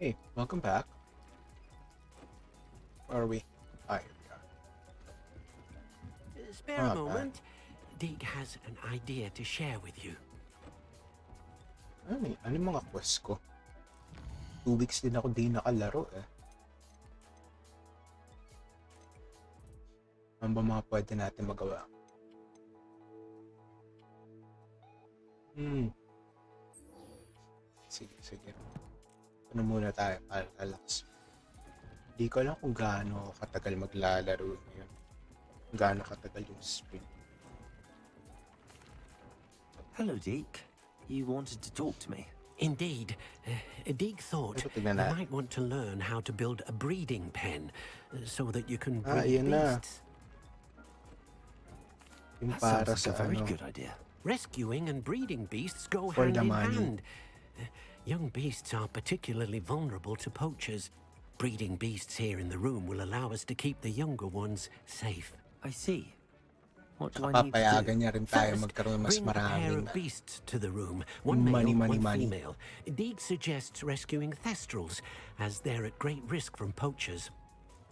Hey, welcome back. Where are we? Ah, here we are. Spare a Bad. moment. Deke has an idea to share with you. Ano yung mga quest ko? 2 weeks din ako di nakalaro eh. Ano ba mga pwede natin magawa? Sige. Ano muna tayo para relax. Di ko alam kung gaano katagal maglalaro ngayon. Gaano katagal yung stream. Hello, Deke. You wanted to talk to me? Indeed. Deke thought you might want to learn how to build a breeding pen so that you can breed beasts. Yung That para sounds sa like a very good idea. Rescuing and breeding beasts go For hand the in money. hand. Young beasts are particularly vulnerable to poachers. Breeding beasts here in the room will allow us to keep the younger ones safe. I see. What do I need to Papayagan do? niya rin tayo First, magkaroon mas bring a pair maraming of beasts to the room. One Money. male, one female. Deke suggests rescuing thestrals, as they're at great risk from poachers.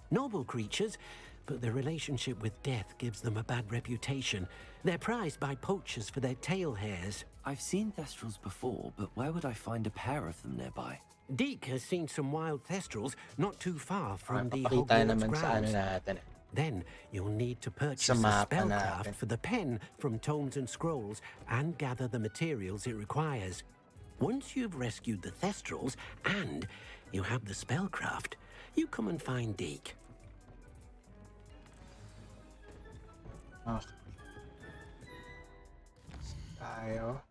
Noble creatures, but their relationship with death gives them a bad reputation. They're prized by poachers for their tail hairs. I've seen thestrals before, but where would I find a pair of them nearby? Deke has seen some wild thestrals not too far from the Papakita Hogwarts naman sa ano grounds. natin eh. Then you'll need to purchase Sa a mapa spellcraft natin. for the pen from Tomes and Scrolls and gather the materials it requires. Once you've rescued the thestrals and you have the spellcraft, you come and find Deke. Okay. Tayo.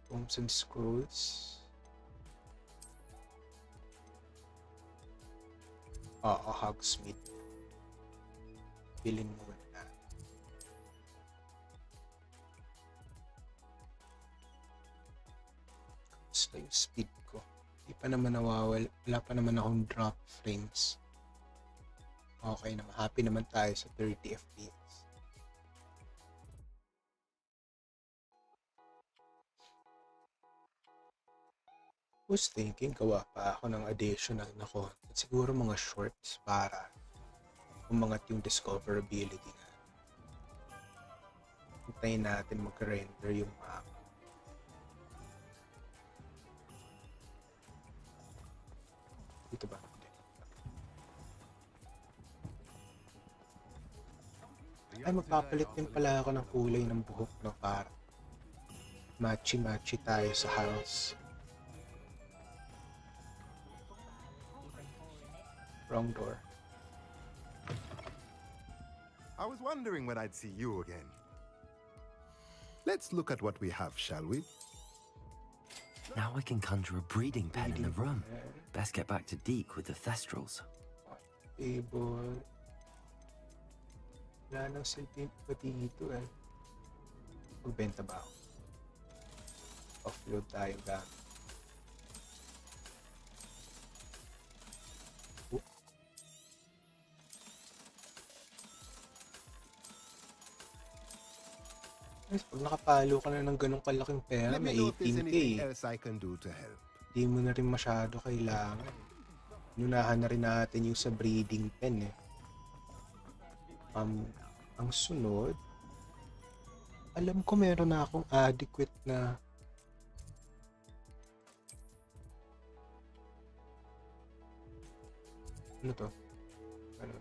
Tomes and Scrolls. Oo, Hogsmeade. Bilhin muna. Basta yung speed ko. Hindi pa naman nawawala. Wala pa naman akong drop frames. Okay naman. Happy naman tayo sa 30 FPS. Was thinking gawa pa ako ng additional na content. Siguro mga shorts para umangat yung discoverability na. Hintayin natin mag-render yung map. Dito ba? Ay, magpapalit din pala ako ng kulay ng buhok no, para matchy-matchy tayo sa house. Wrong door. I was wondering when I'd see you again. Let's look at what we have, shall we? Now I can conjure a breeding pen in the room. Best get back to Deke with the thestrals. Table. Wala nang silbi pa dito eh. Magbenta ba ako? Offload tayo gamit. Pag nakapalo ka na ng ganong kalaking pera, Let may me know if there's 18k anything eh. else I can do to help. Di mo na rin masyado kailangan. Nunahan na rin natin yung sa breeding pen eh. Ang sunod, alam ko meron na akong adequate na ano to? Ano?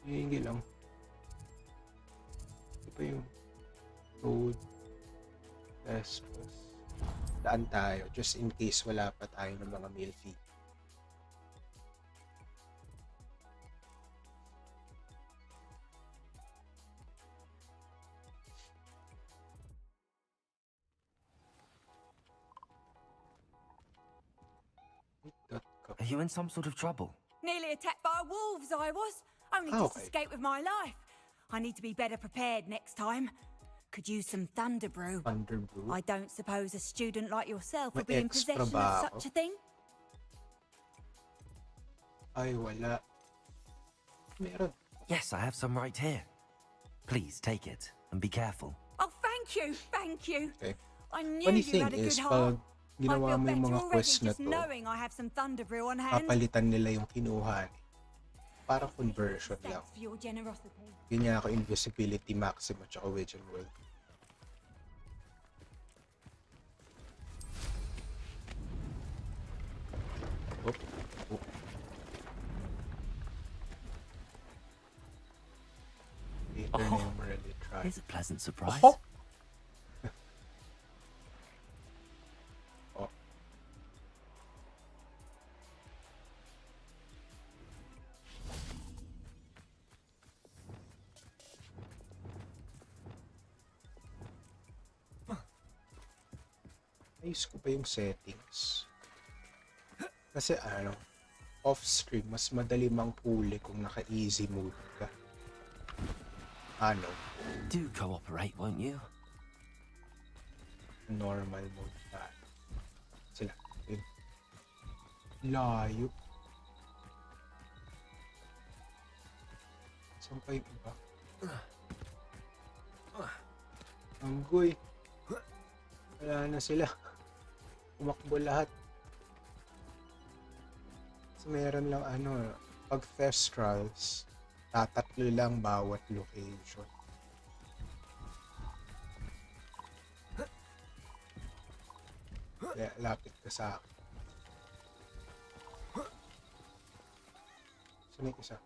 Hihingi lang. Ito pa yung road Vespers. Daan tayo just in case wala pa tayo ng mga meal fee. Are you in some sort of trouble? Nearly attacked by wolves, I was. Only just escaped with my life. I need to be better prepared next time. Could use some thunder brew. Thunder brew? I don't suppose a student like yourself would May be in extra possession ba of ako? such a thing? Ay, wala. Meron. Yes, I have some right here. Please take it and be careful. Oh, thank you, thank you. Okay. I knew Funny you thing had a is, good heart. pag I ginawa feel mo yung better mga already quest na just to, knowing I have some thunder brew on hand. papalitan nila yung kinuha ni. Para conversion lang. Thanks for your generosity. Ganyan ako invisibility maximum tsaka Witch and World. Oh, oh. Later Oh, name really try. Here's a pleasant surprise. Oh! Oh. Ayos ko pa yung settings. Kasi off-stream, mas madali mang huli kung naka-easy mode ka. Do cooperate, won't you? Normal mode ka. Sila. Yun. Layo. Saan pa yung iba? Anggoy. Wala na sila. Umakbo lahat. So, meron lang pag Thestrals, tatatlo lang bawat location. Kaya lapit ka sa akin. Saan yung isa?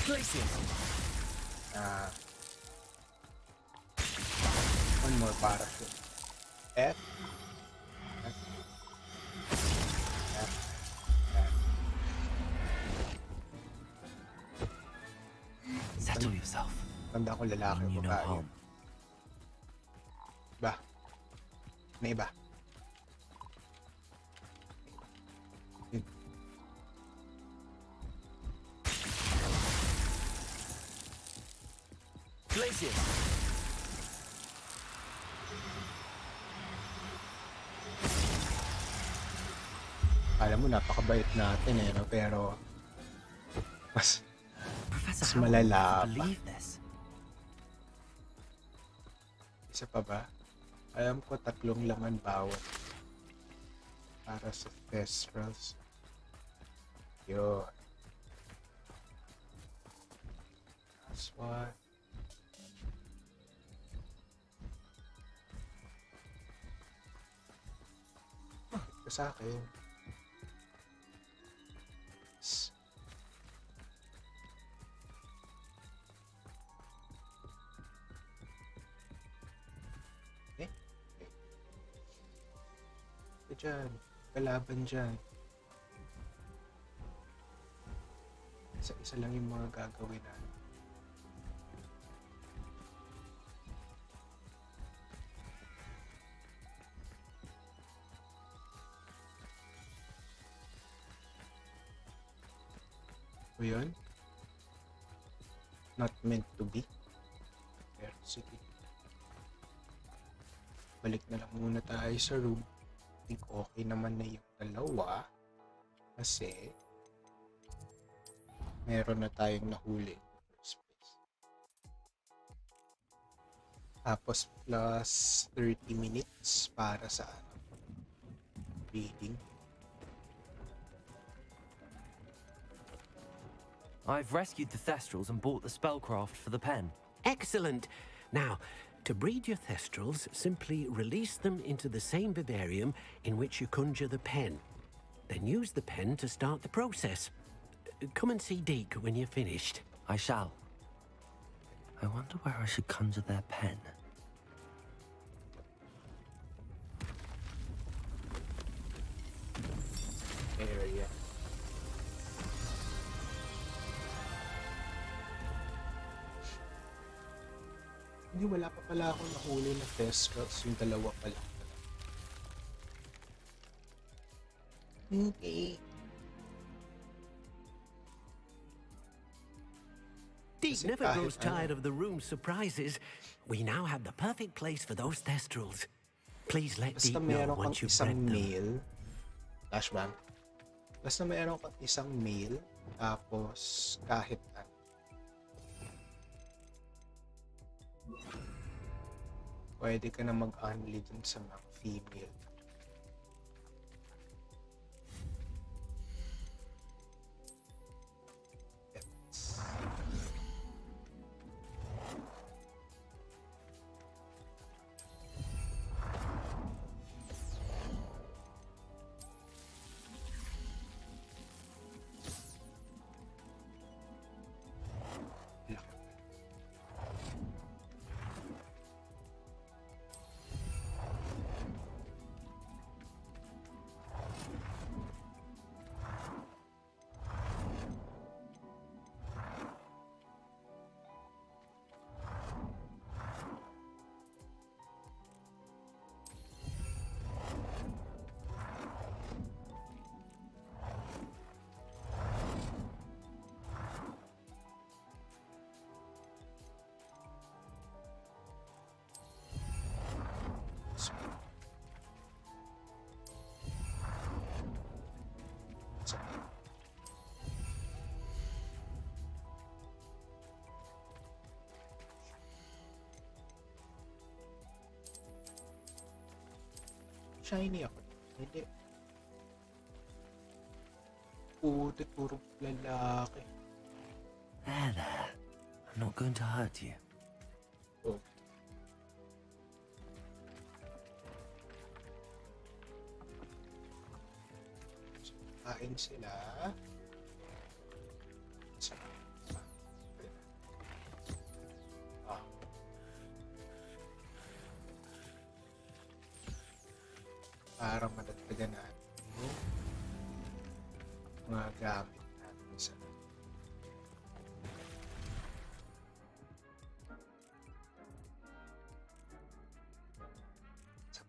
Places. One more parachute. F. F. F. F. Settle yourself. Tanda ko lalaki You o know babae. harm. Iba. May iba. Yun. Places. Alam mo, napakabait natin no? Pero mas Professor Mas Howard would malala never pa. believe this. isa pa ba? Alam ko 3 laman bawat para sa Thestrals. Yun. That's why. Ito sa akin. Dyan, kalaban dyan. Isa lang yung mga gagawin natin. O yun? Not meant to be. Pero sige. Balik na lang muna tayo sa room. I think okay naman na yung dalawa. Kasi meron na tayong nahuli. Tapos plus 30 minutes para sa reading. I've rescued the Thestrals and bought the spellcraft for the pen. Excellent. Now, to breed your Thestrals, simply release them into the same vivarium in which you conjure the pen. Then use the pen to start the process. Come and see Deke when you're finished. I shall. I wonder where I should conjure their pen. Area. Hindi, wala pa pala akong nahuli na Thestrals. Yung dalawa pala. Okay. Deke Kasi never kahit grows tired of the room's surprises. We now have the perfect place for those Thestrals. Please let Basta Deke know meron kang once you've isang bred them. male. Flashbang. Basta meron kang isang male. Tapos kahit ano. pwede ka na mag-unli dun sa mga female. Yes. Shiny ako. Hindi. Puro lalaki. There. I'm not going to hurt you. Oh. So, kain sila. Ah. Para madagdagan natin yung mga gamit natin sa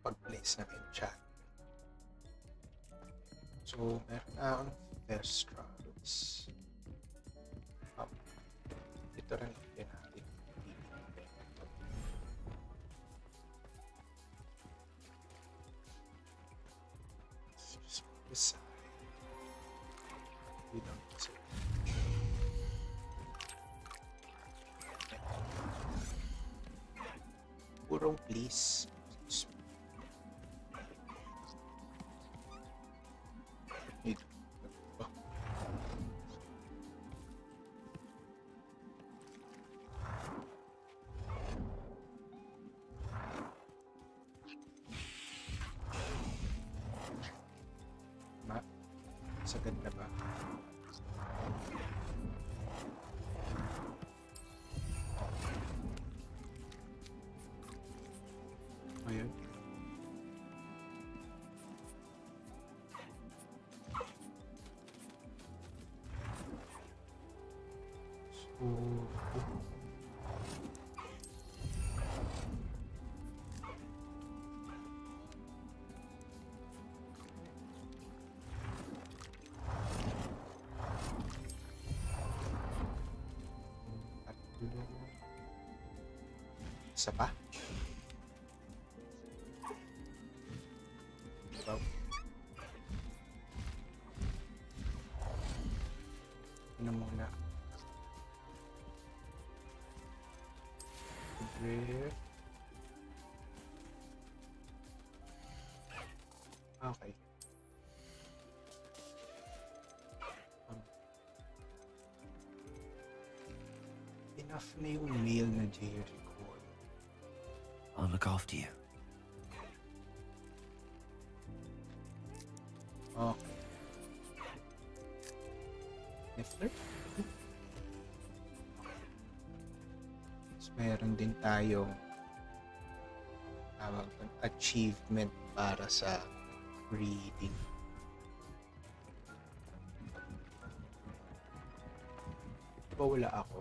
pag-place ng enchant. So, meron na akong Thestrals. Ito rin din natin. Just beside. We don't see. Purong please. Ito. Sagad na ba? Ayun. So, isa pa? Diba? Ano muna? Drift. Okay. Enough na yung mail na Jericho. I'll look after you. Okay. Niffler? So, meron din tayong tawag doon, achievement para sa reading. Diba wala ako?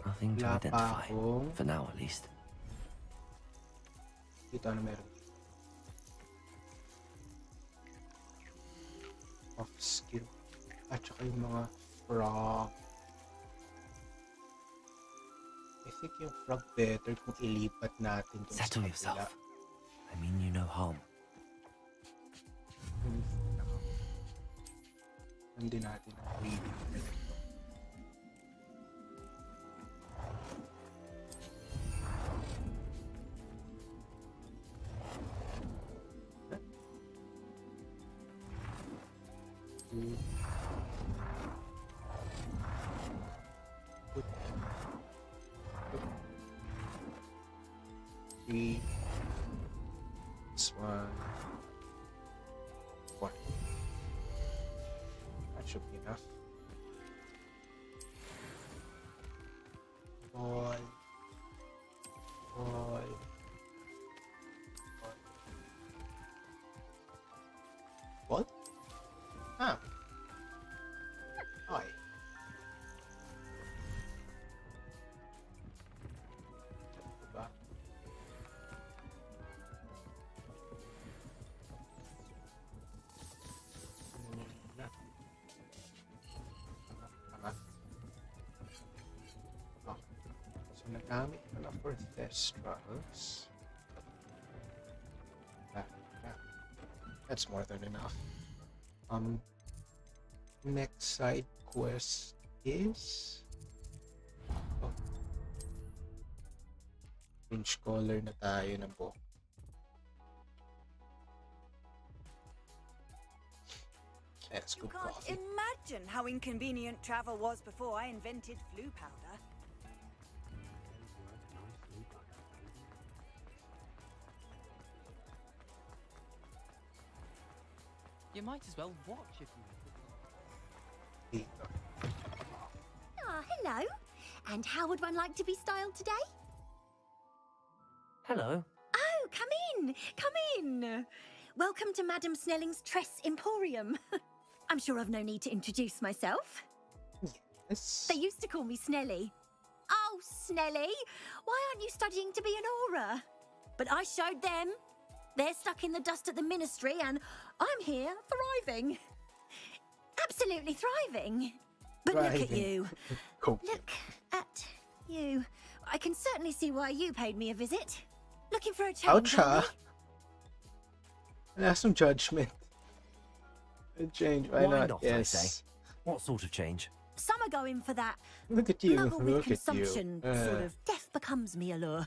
Nothing to Wala pa identify. akong... For now, at least. Dito ano meron? Off skill. At saka yung mga frog. I think yung frog better kung ilipat natin dun Settle sa yourself. kabila. I mean you no harm. Nandun natin ang reading. 2. Good. 3. This one. 4. That should be enough. Ball. Ball. Ball. Ah. Okay. Diba? Tama. Okay. So nagamit ko na for Thestrals. Yeah. That's more than enough. Next side quest is change color na tayo ng book. That's You good can't coffee. imagine how inconvenient travel was before I invented flu powder. You might as well watch if you Dito. Ah, hello. And how would one like to be styled today? Hello. Oh, come in. Come in. Welcome to Madam Snelling's Tress Emporium. I'm sure I've no need to introduce myself. Yes. They used to call me Snelly. Oh, Snelly, why aren't you studying to be an aura? But I showed them. They're stuck in the dust at the ministry, and I'm here thriving. Absolutely thriving. But look at Thriving. you. Cool. Look at you. I can certainly see why you paid me a visit. Looking for a change, Ouch, aren't ha? Wala some judgment. A change, why Why not? not, I Yes. say. What sort of change? you? Some are going for that Look at you. muggle with Look at consumption, you. sort of death becomes me allure.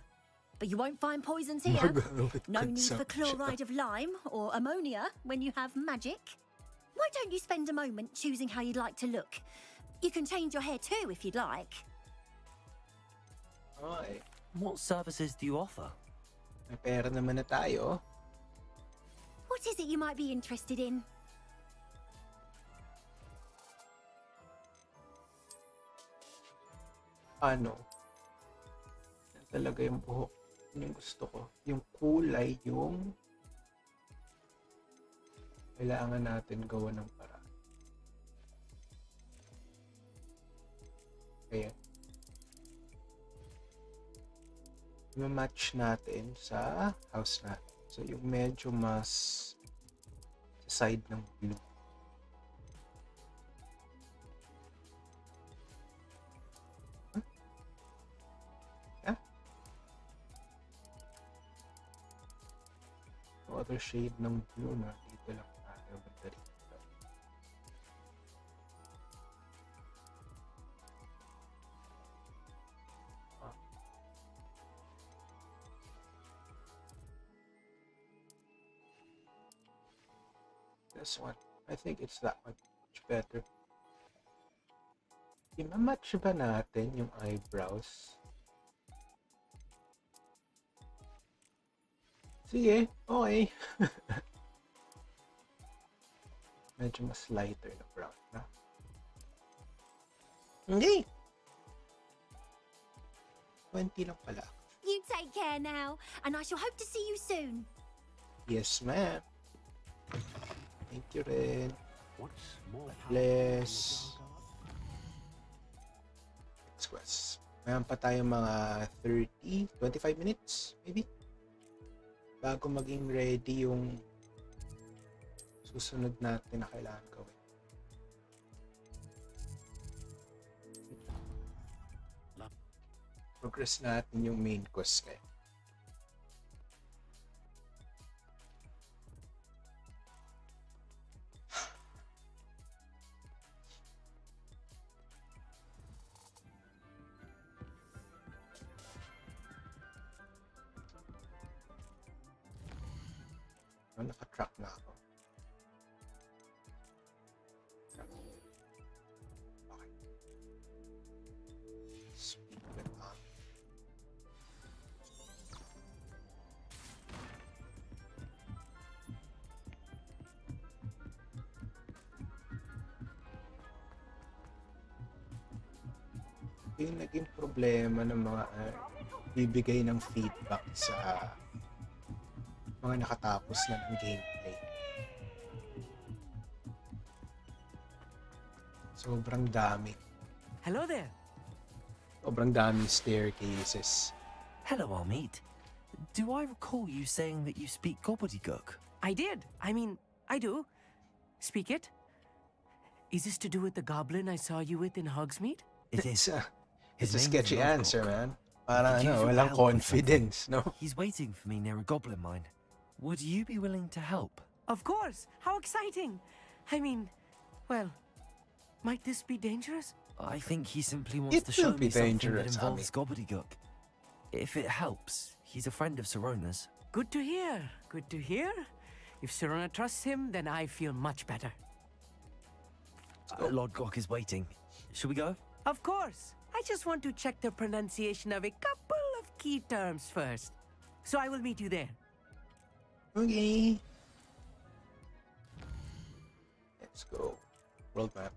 But you won't find poisons here. Muggle with No need for consumption. chloride of lime or ammonia when you have magic. Why don't you spend a moment choosing how you'd like to look? You can change your hair too if you'd like. Okay. What services do you offer? May pera naman na tayo. What is it you might be interested in? Ano? Yan talaga yung buhok. Yun yung gusto ko. Yung kulay, yung kailangan natin gawa ng paraan. Kaya ma-match natin sa house natin. So yung medyo mas sa side ng blue. Other shade ng blue na dito lang tayo banda rito. This one. I think it's that one. Much better. I-match ba natin yung eyebrows? Sige, okay. Medyo mas lighter na brown na. Okay. 20 lang pala. You take care now, and I shall hope to see you soon. Yes, ma'am. Thank you rin. What's more Bless. Next quest. Mayroon pa tayo mga 25 minutes, maybe? Bago maging ready yung susunod natin na kailangan gawin. Progress natin yung main quest ngayon. Naka-track na ako. yung naging problema ng mga bibigay ng feedback sa mga nakatapos na ng gameplay. Sobrang dami. Hello there. Sobrang daming staircases. Hello, Amit. Do I recall you saying that you speak gobbledygook? I did. I mean, I do. Speak it. Is this to do with the goblin I saw you with in Hogsmeade? It is. It's His a name is sketchy Lodgok. answer, man. Parang Could use your walang help with confidence, no? He's waiting for me near a goblin mine. Would you be willing to help? Of course. How exciting. I mean, well, might this be dangerous? I think he simply wants It to show will be me something that dangerous, involves gobbledygook. If it helps, he's a friend of Sirona's. Good to hear. Good to hear. If Sirona trusts him, then I feel much better. Lodgok is waiting. Shall we go? Of course. I just want to check the pronunciation of a couple of key terms first. So I will meet you there. Okay. Let's go. World map.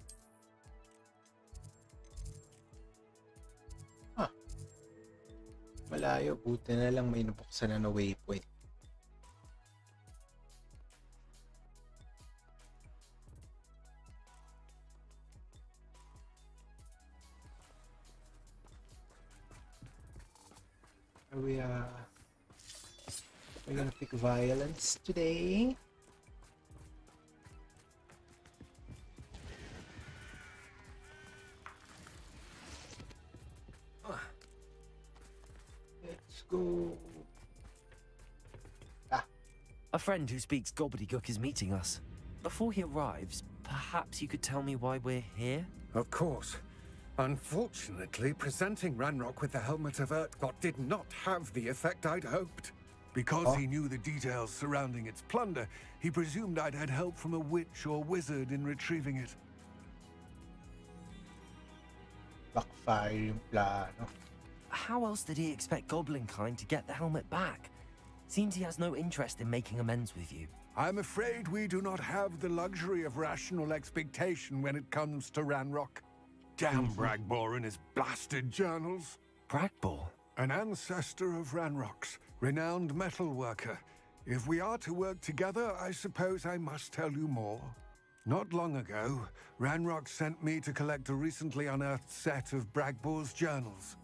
Malayo, buti na lang may nabuksan na waypoint. We're gonna pick violence today. Let's go. A friend who speaks gobbledygook is meeting us. Before he arrives, perhaps you could tell me why we're here? Of course. Unfortunately, presenting Ranrock with the helmet of Urtkot did not have the effect I'd hoped. Because he knew the details surrounding its plunder, he presumed I'd had help from a witch or wizard in retrieving it. Backfire yung plano. How else did he expect Goblinkind to get the helmet back? Seems he has no interest in making amends with you. I'm afraid we do not have the luxury of rational expectation when it comes to Ranrock. Damn Bragbor and his blasted journals. Bragbor? An ancestor of Ranrock's, renowned metal worker. If we are to work together, I suppose I must tell you more. Not long ago, Ranrock sent me to collect a recently unearthed set of Bragbor's journals.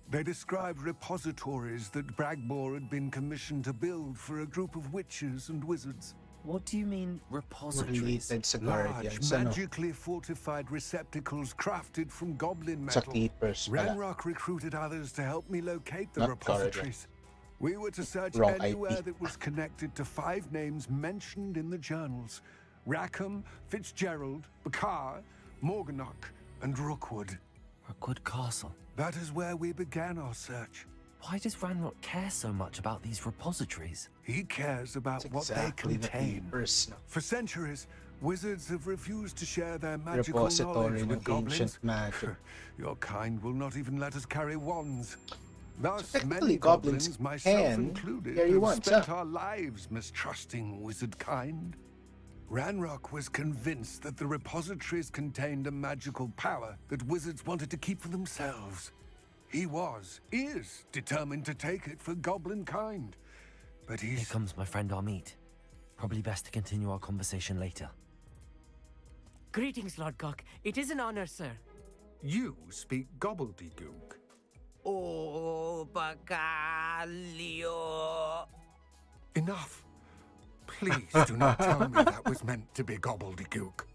They described repositories that Bragbor had been commissioned to build for a group of witches and wizards. What do you mean, repositories? Related sa Large, Guardians, ano? magically fortified receptacles crafted from goblin Sa metal. Keepers pala. Ranrock recruited others to help me locate the Not repositories. We were to search Wrong anywhere IP. that was connected to 5 names mentioned in the journals. Rackham, Fitzgerald, Bakar, Morganach, and Rookwood. Rookwood Castle. That is where we began our search. Why does Ranrock care so much about these repositories? He cares about It's what they exactly the contain. Keepers, no? For centuries, wizards have refused to share their magical Repository knowledge ng with goblins. ancient magic. Your kind will not even let us carry wands. Thus, So technically, many goblins goblins, myself can included, carry have wands, spent huh? our lives mistrusting wizard kind. Ranrock was convinced that the repositories contained a magical power that wizards wanted to keep for themselves. He is determined to take it for goblin kind. But Here he's... comes my friend Amit. Probably best to continue our conversation later. Greetings, Lodgok. It is an honor, sir. You speak gobbledygook. Oh, Bacalio. Enough. Please do not tell me that was meant to be gobbledygook.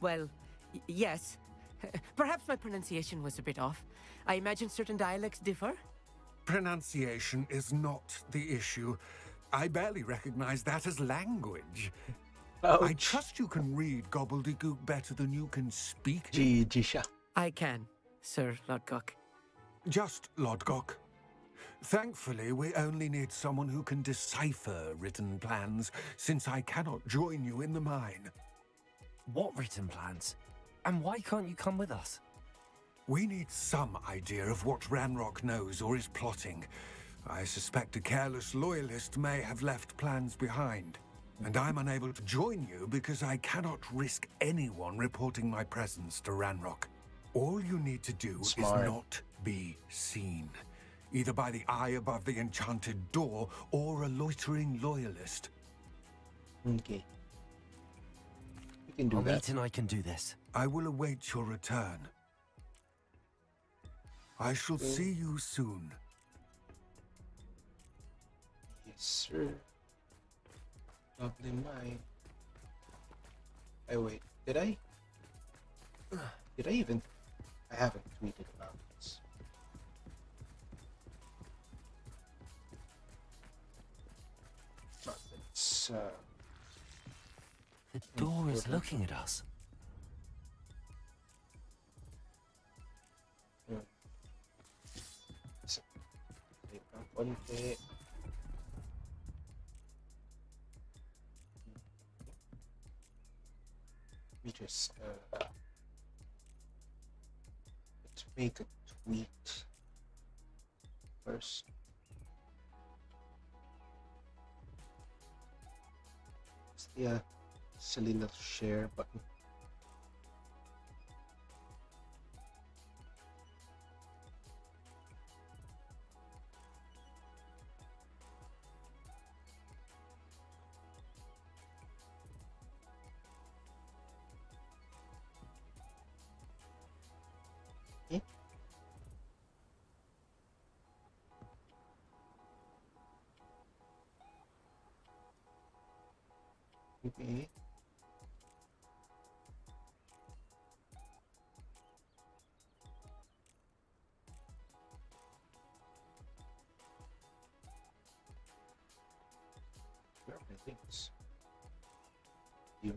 Well, yes. Perhaps my pronunciation was a bit off. I imagine certain dialects differ. Pronunciation is not the issue. I barely recognize that as language. I trust you can read gobbledygook better than you can speak it. GG siya. I can, Sir Lodgok. Just Lodgok. Thankfully, we only need someone who can decipher written plans, since I cannot join you in the mine. What written plans? And why can't you come with us? We need some idea of what Ranrock knows or is plotting. I suspect a careless loyalist may have left plans behind. And I'm unable to join you because I cannot risk anyone reporting my presence to Ranrock. All you need to do Smart. is not be seen, either by the eye above the enchanted door or a loitering loyalist. Okay. We can do Our that. mate and I can do this. I will await your return. I shall see you soon. Yes, sir. Goblin mine. Wait. Did I? Did I even? I haven't tweeted about this. But it's The door is looking at us. wait lang konti. Let me just let's make a tweet first. Yeah, silly little share button. Okay. Where are my things? You.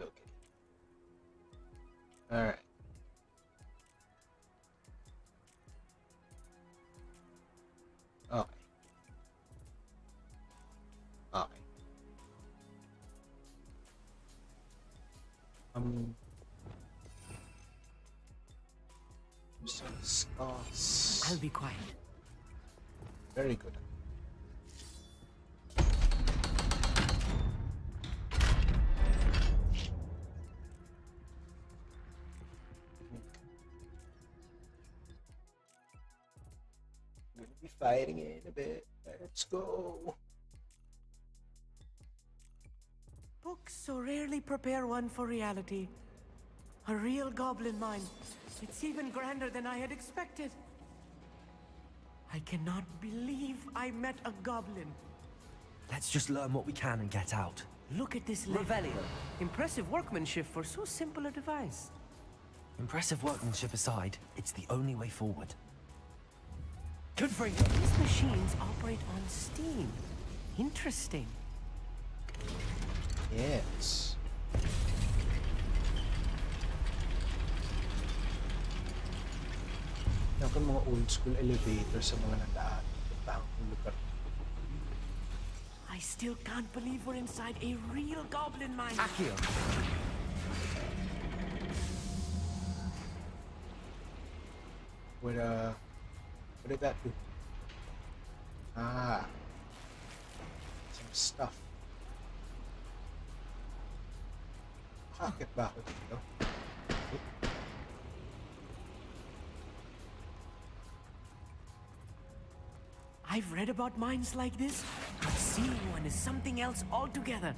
Okay. All right. Okay. Okay. So discuss. I'll be quiet. Very good. We'll be fighting in a bit. Let's go. Books so rarely prepare one for reality. A real goblin mine. It's even grander than I had expected. I cannot believe I met a goblin. Let's just learn what we can and get out. Look at this Revelio. Impressive workmanship for so simple a device. Impressive workmanship aside, it's the only way forward. Good for you. These machines operate on steam. Interesting. Yes. Yung mga old school elevator sa mga nandaan. Ibang lugar. I still can't believe we're inside a real goblin mine. Akio. What did that do? Ah. Some stuff. Bakit ba ako dito? I've read about mines like this, but seeing one is something else altogether.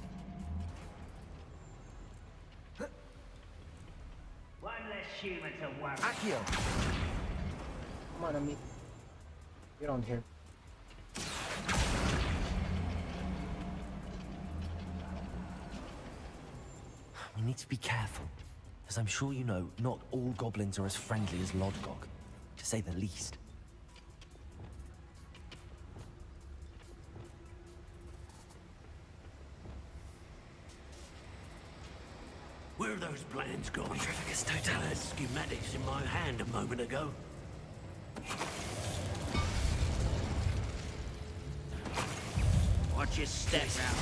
One less human to worry. Akio. Come on, Amit. Get on here. We need to be careful. As I'm sure you know, not all goblins are as friendly as Lodgok, to say the least. Where are those plans gone? I had schematics in my hand a moment ago. Watch Watch your step now.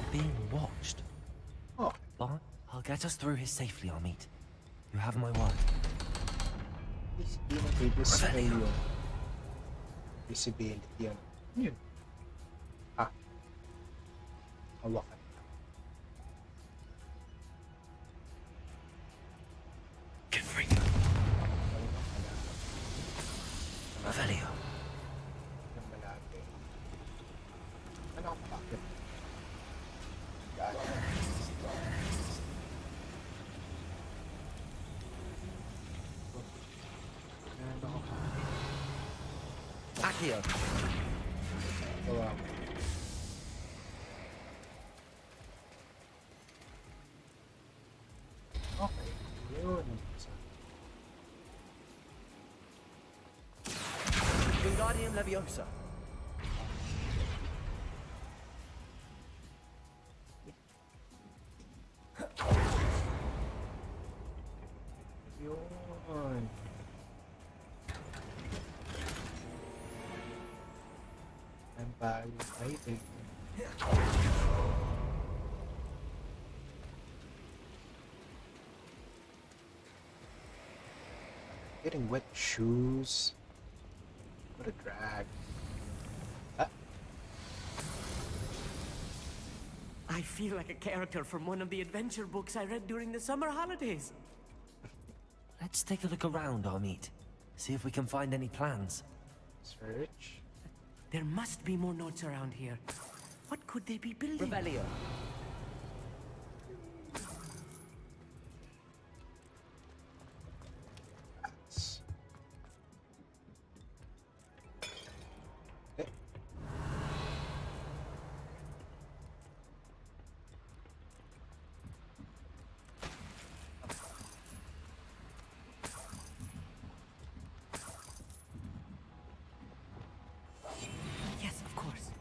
Being watched. Oh, But I'll get us through here safely, Amit. You have my word. i-display yung visibility. Ano yun? Hawakan. Confringo. Revelio. Yung malapit. Ano ang bakit? Daan. Accio. Gawa mo. Okay. Yun. Wingardium Leviosa. Yun. Ang bagay fighting. Getting wet shoes. What a drag. I feel like a character from one of the adventure books I read during the summer holidays. Let's take a look around, Amit. See if we can find any plans. Search. There must be more notes around here. What could they be building? Revelio. Yes, of course.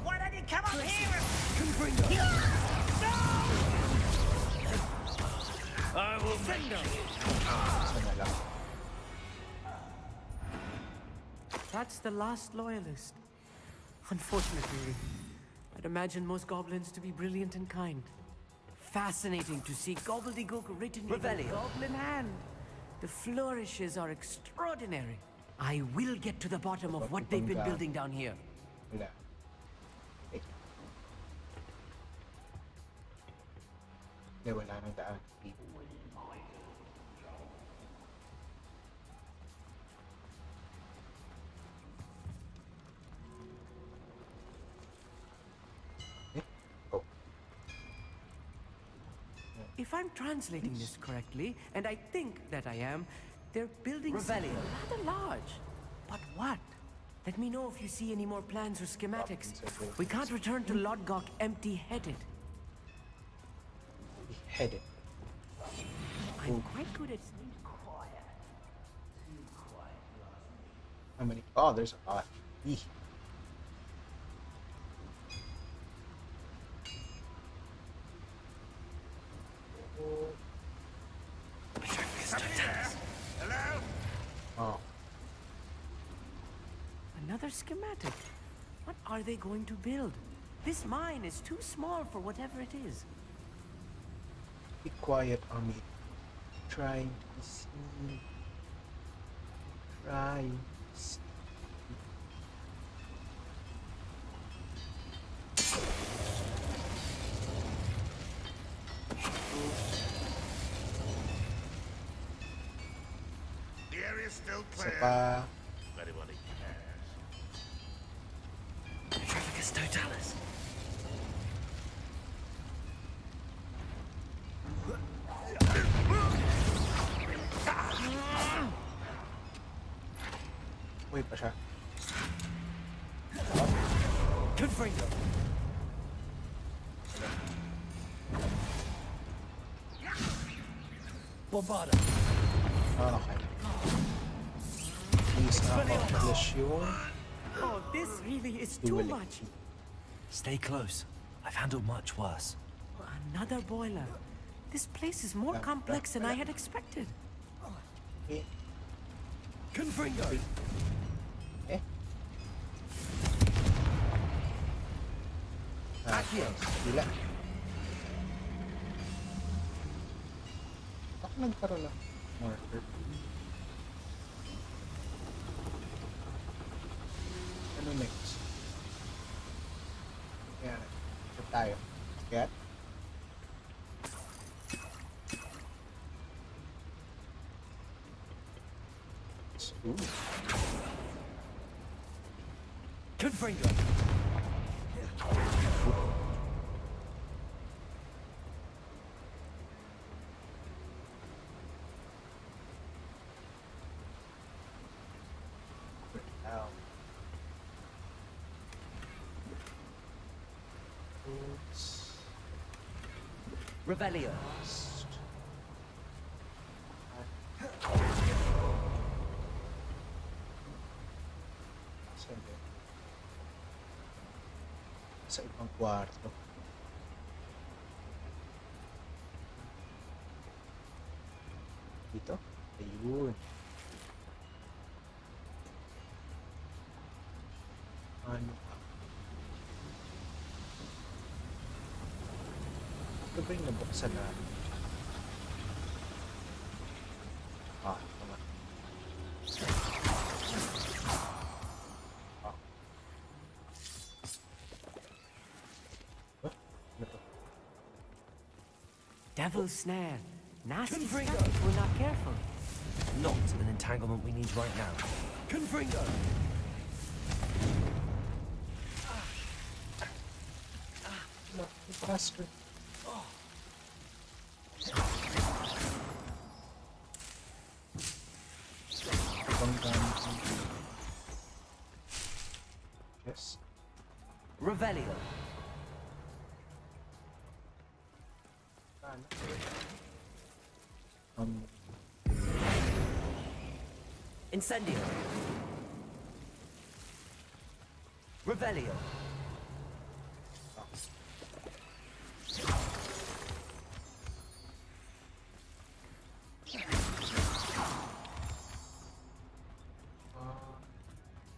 Why don't you come up here and... I will make That's the last loyalist. Unfortunately, I'd imagine most goblins to be brilliant and kind. Fascinating to see gobbledygook written in a goblin hand. The flourishes are extraordinary. I will get to the bottom of what they've been building down here. Wala. Eh. Hindi, wala nang daan. If I'm translating this correctly, and I think that I am, they're building something rather large. But what? Let me know if you see any more plans or schematics. We can't return to Lodgok empty-headed. Headed. I'm quite good at staying quiet. How many? Oh, there's a lot. Eeh. Oh. Another schematic. What are they going to build? This mine is too small for whatever it is. Be quiet, Ami. Trying to see. Trying to see. The area's still Isa clear. pa. If anybody cares. Trafficus Totalis. Wait pa siya. Confringo. Bombarda. Okay. Please accomplish your Oh, this really is too dueling. much. Stay close. I've handled much worse. Another boiler. This place is more complex than I had expected. Okay. Confringo. Eh? Dila. Baka nagkaroon ng marker. Ano next? Yan. Ito tayo. Get. Ooh. Confringo. Down. Oops. Revelio. Lost. Saan ba? Sa ibang kwarto. Dito? Ayun. Ano pa? Ito ba yung nabuksan na? Ah, tama. Ah. Huh? Ano to? Devil's snare. Nasty stuff Confringo. if we're not careful. Not an entanglement we need right now. Confringo. No, faster. Ibang gamit mo. Yes. Revelio. Ano? Incendio. Revelio.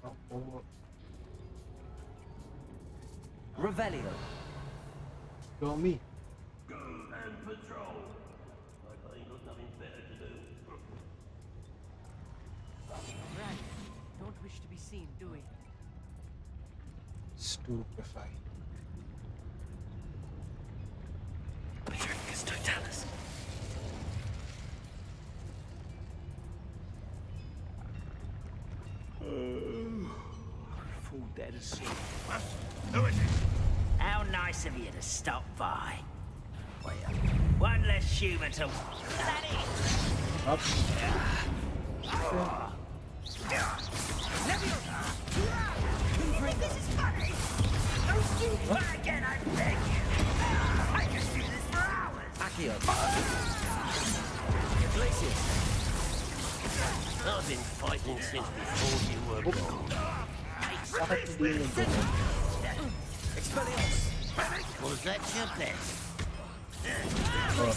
Ako. Revelio. Show me. Right. Don't wish to be seen, do we? Stupefy. Patricus Totalis. Full dead asleep. Who is it? How nice of you to stop by. Well, one less human to... Is that it? Up. This is funny. Don't you try again, I beg you. I can do this for hours. Accio. Iglesias. I've been fighting since before you were born. Bakit hindi mo ganun? Expelliarmus. Was that your best? Oh.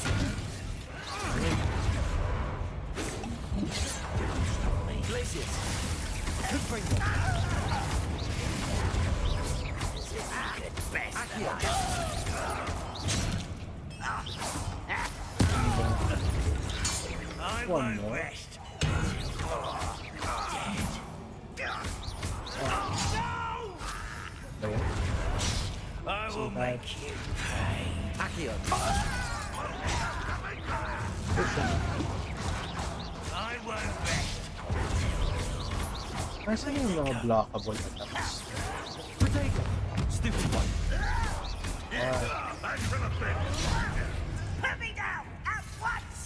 Iglesias. Confringo. Good best. Accio. I One won't more. rest. Ayun. I will make you pay. Accio. I won't rest. Nasaan yung mga blockable attacks? Protego. Stupid one. Put me down at once.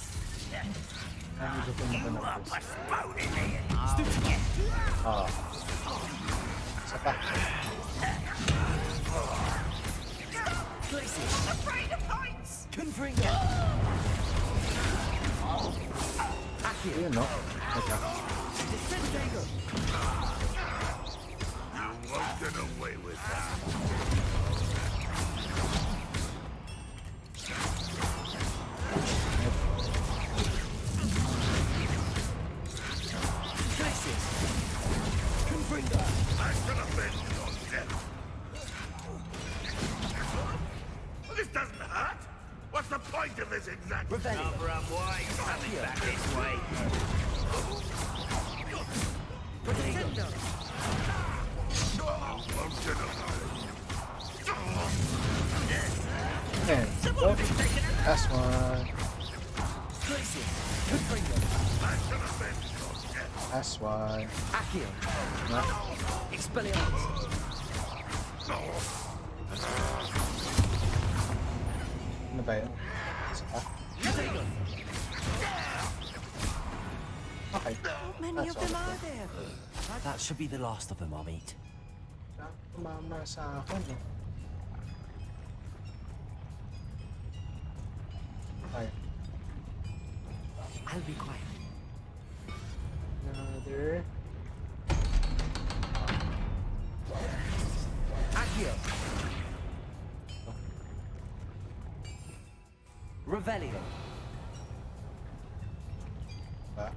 Hindi ko You are makanapos. postponing me. Stupid one. Ah. Isa pa. Iglesias. Afraid of heights. Confringo. Ayun, no? Teka. You won't get away with that. I shall avenge your death. This doesn't hurt. What's the point of this exactly? Cover up wide, coming back this way. Ayan. Oh, last one. Last one. Na. Ano ba yun? Isa pa? Okay. Many That's of them all. are there. That should be the last of them, Amit. Tumama sa akin, eh. Okay. I'll be quiet. Another. Accio. Revelio. Ba?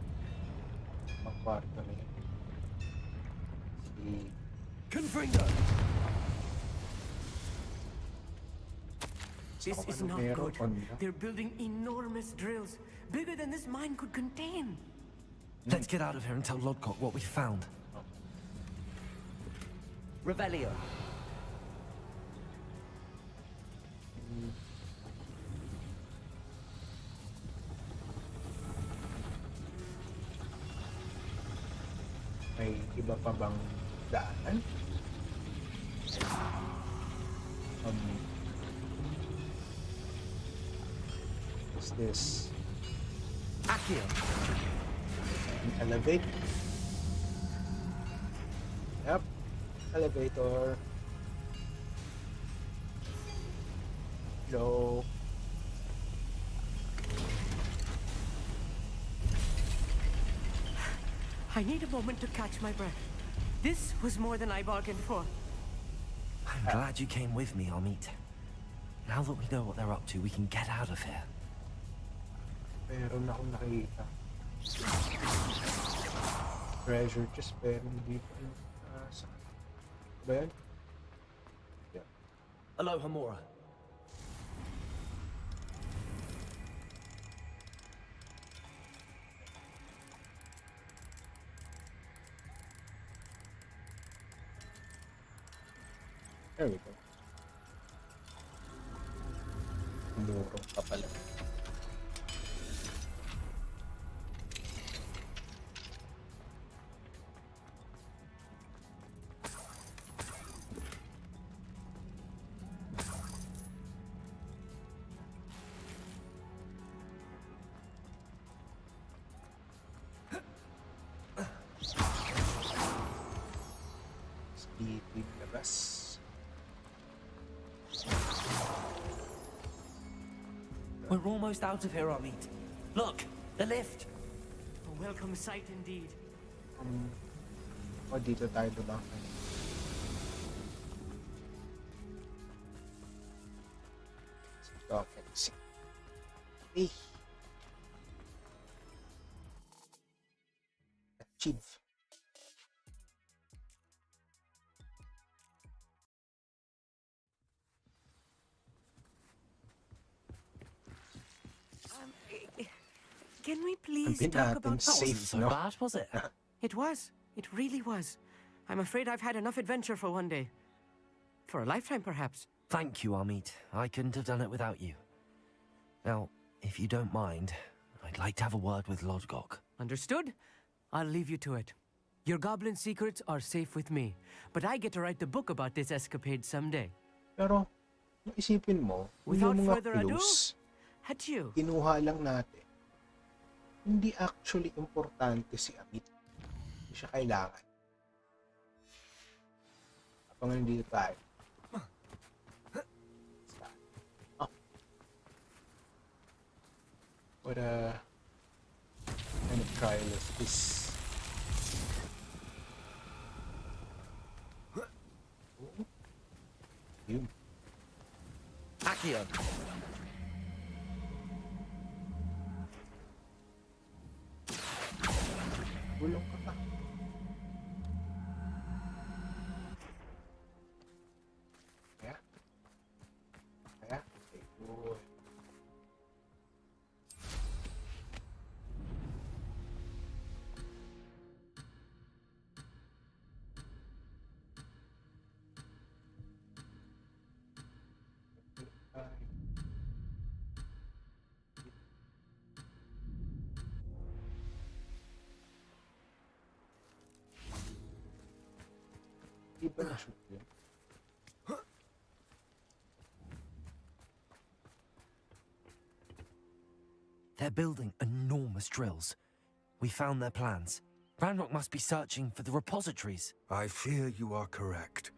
Magkwarto na yun. Si... Confringo. This So, is ano not meron good. on They're building enormous drills, bigger than this mine could contain. Let's get out of here and tell Lodcock what we found. Revelio. May iba pa bang daanan? What's this? Accio. An elevator? Yep. Elevator. Hello. I need a moment to catch my breath. This was more than I bargained for. I'm glad you came with me, Amit. Now that we know what they're up to, we can get out of here. Meron akong nakita. Treasure chest, pero hindi pa yung sa... Ba yan? Yeah. Aloha, Mora. There we go. Umurong pa pala. Speed labas. We're almost out of here, Amit. Look, the lift. A welcome sight indeed. O dito tayo diba? Okay, see. Hey. Achieve. Can we please Sabihin talk natin about... safe, So no? bad, was it? It was. It really was. I'm afraid I've had enough adventure for one day. For a lifetime, perhaps. Thank you, Amit. I couldn't have done it without you. Now, if you don't mind, I'd like to have a word with Lodgok. Understood? I'll leave you to it. Your goblin secrets are safe with me, but I get to write the book about this escapade someday. Pero, isipin mo, Without yung mga further ado, clues, adieu. kinuha lang natin. Hindi actually importante si Amit. Hindi siya kailangan. Habang nandito tayo. Oh. What a... Ano? pile of this. Yun. Accio! Gulong ka pa. Kaya? Kaya? Okay, good. Iba na shoot yun. They're building enormous drills. We found their plans. Ranrock must be searching for the repositories. I fear you are correct.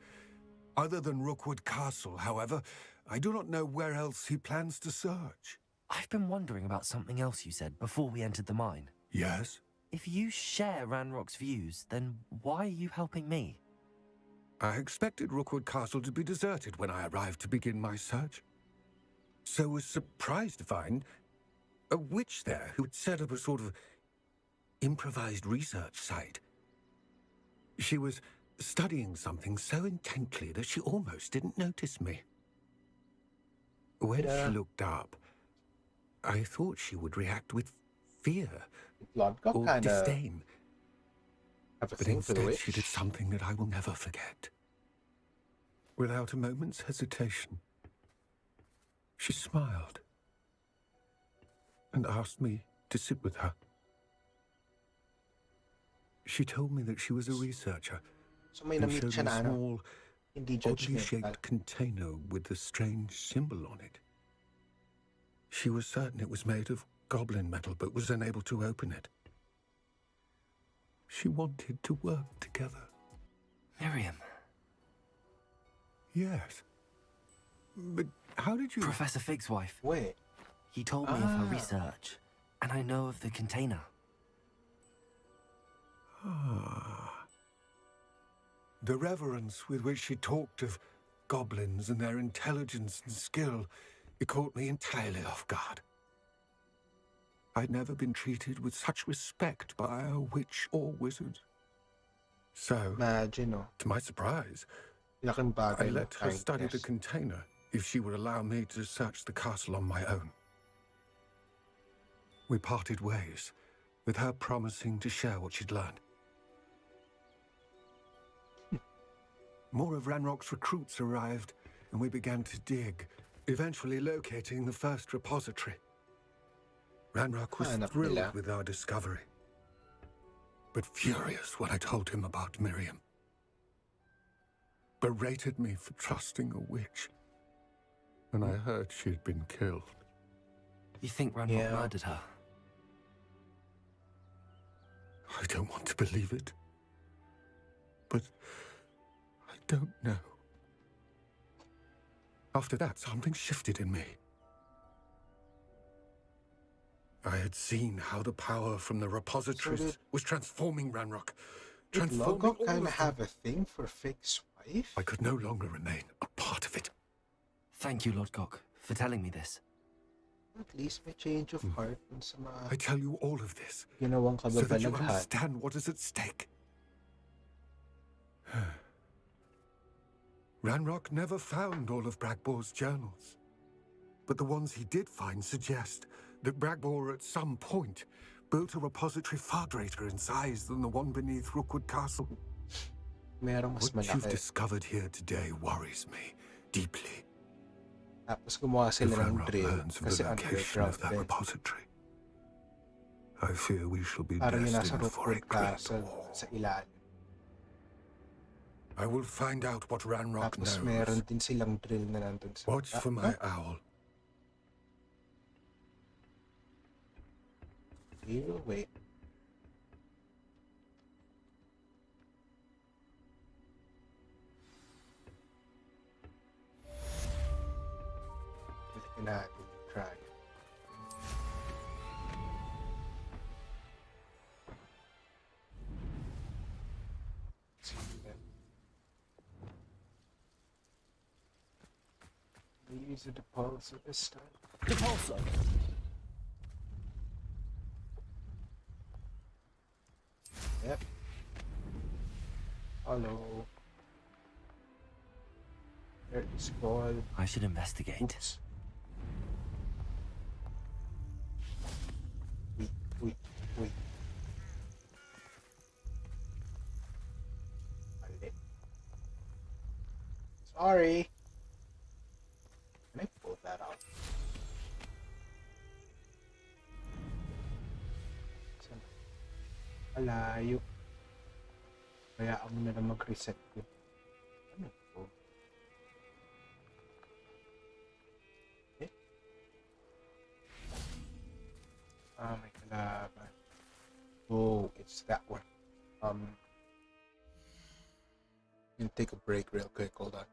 Other than Rookwood Castle, however, I do not know where else he plans to search. I've been wondering about something else you said before we entered the mine. Yes? If you share Ranrock's views, then why are you helping me? I expected Rookwood Castle to be deserted when I arrived to begin my search. So was surprised to find a witch there who had set up a sort of improvised research site. She was studying something so intently that she almost didn't notice me. When she looked up, I thought she would react with fear or disdain. But instead, she did something that I will never forget. Without a moment's hesitation, she smiled and asked me to sit with her. She told me that she was a researcher So may and na-meet showed siya me a na ano, small, hindi oddly judgmental. shaped container with a strange symbol on it. She was certain it was made of goblin metal, but was unable to open it. She wanted to work together. Miriam. Yes. But how did you... Professor Fig's wife. Wait. He told me of her research, and I know of the container. Ah. The reverence with which she talked of goblins and their intelligence and skill, it caught me entirely off guard. I'd never been treated with such respect by a witch or wizard. So, Imagine, oh. to my surprise, Laking bagay I ng let her study the kindness. container if she would allow me to search the castle on my own. We parted ways, with her promising to share what she'd learned. More of Ranrock's recruits arrived, and we began to dig, eventually locating the first repository. Ranrock was Hanap thrilled nila. with our discovery, but furious when I told him about Miriam. Berated me for trusting a witch, and I heard she'd been killed. You think Ranrock murdered her? I don't want to believe it, but I don't know. After that, something shifted in me. I had seen how the power from the repositories was transforming Ranrock, Did transforming Logo all kind of of them. have a thing for Fig's wife? I could no longer remain a part of it. Thank you, Lodgok, for telling me this. At least may change of heart dun sa mga I tell you all of this ginawang so that you kababalaghan. understand what is at stake. Ranrock never found all of Bragbor's journals, but the ones he did find suggest that Bragbor at some point built a repository far greater in size than the one beneath Rookwood Castle. Merong mas What you've malaki. discovered here today worries me deeply. Tapos gumawa If sila ng Ranrock drill learns of kasi the location underground of that din. repository, I fear we shall be Parang yung nasa destined for a Rookwood great Castle war. sa ilalim. I will find out what Ranrock Tapos knows. meron din silang drill na nandun sa Watch baba. for my owl. We will wait. Balikin natin yung dragon. I use a depulsor this time. Depulso! Yep. Hello. There is called. I should investigate. Oops. Wait. Mali. Sorry. Can I pull that out? Malayo. Kaya ako na lang mag-reset yun. Ano ito? Eh? May kalaban. Oh, it's that one. You can take a break real quick. Hold on.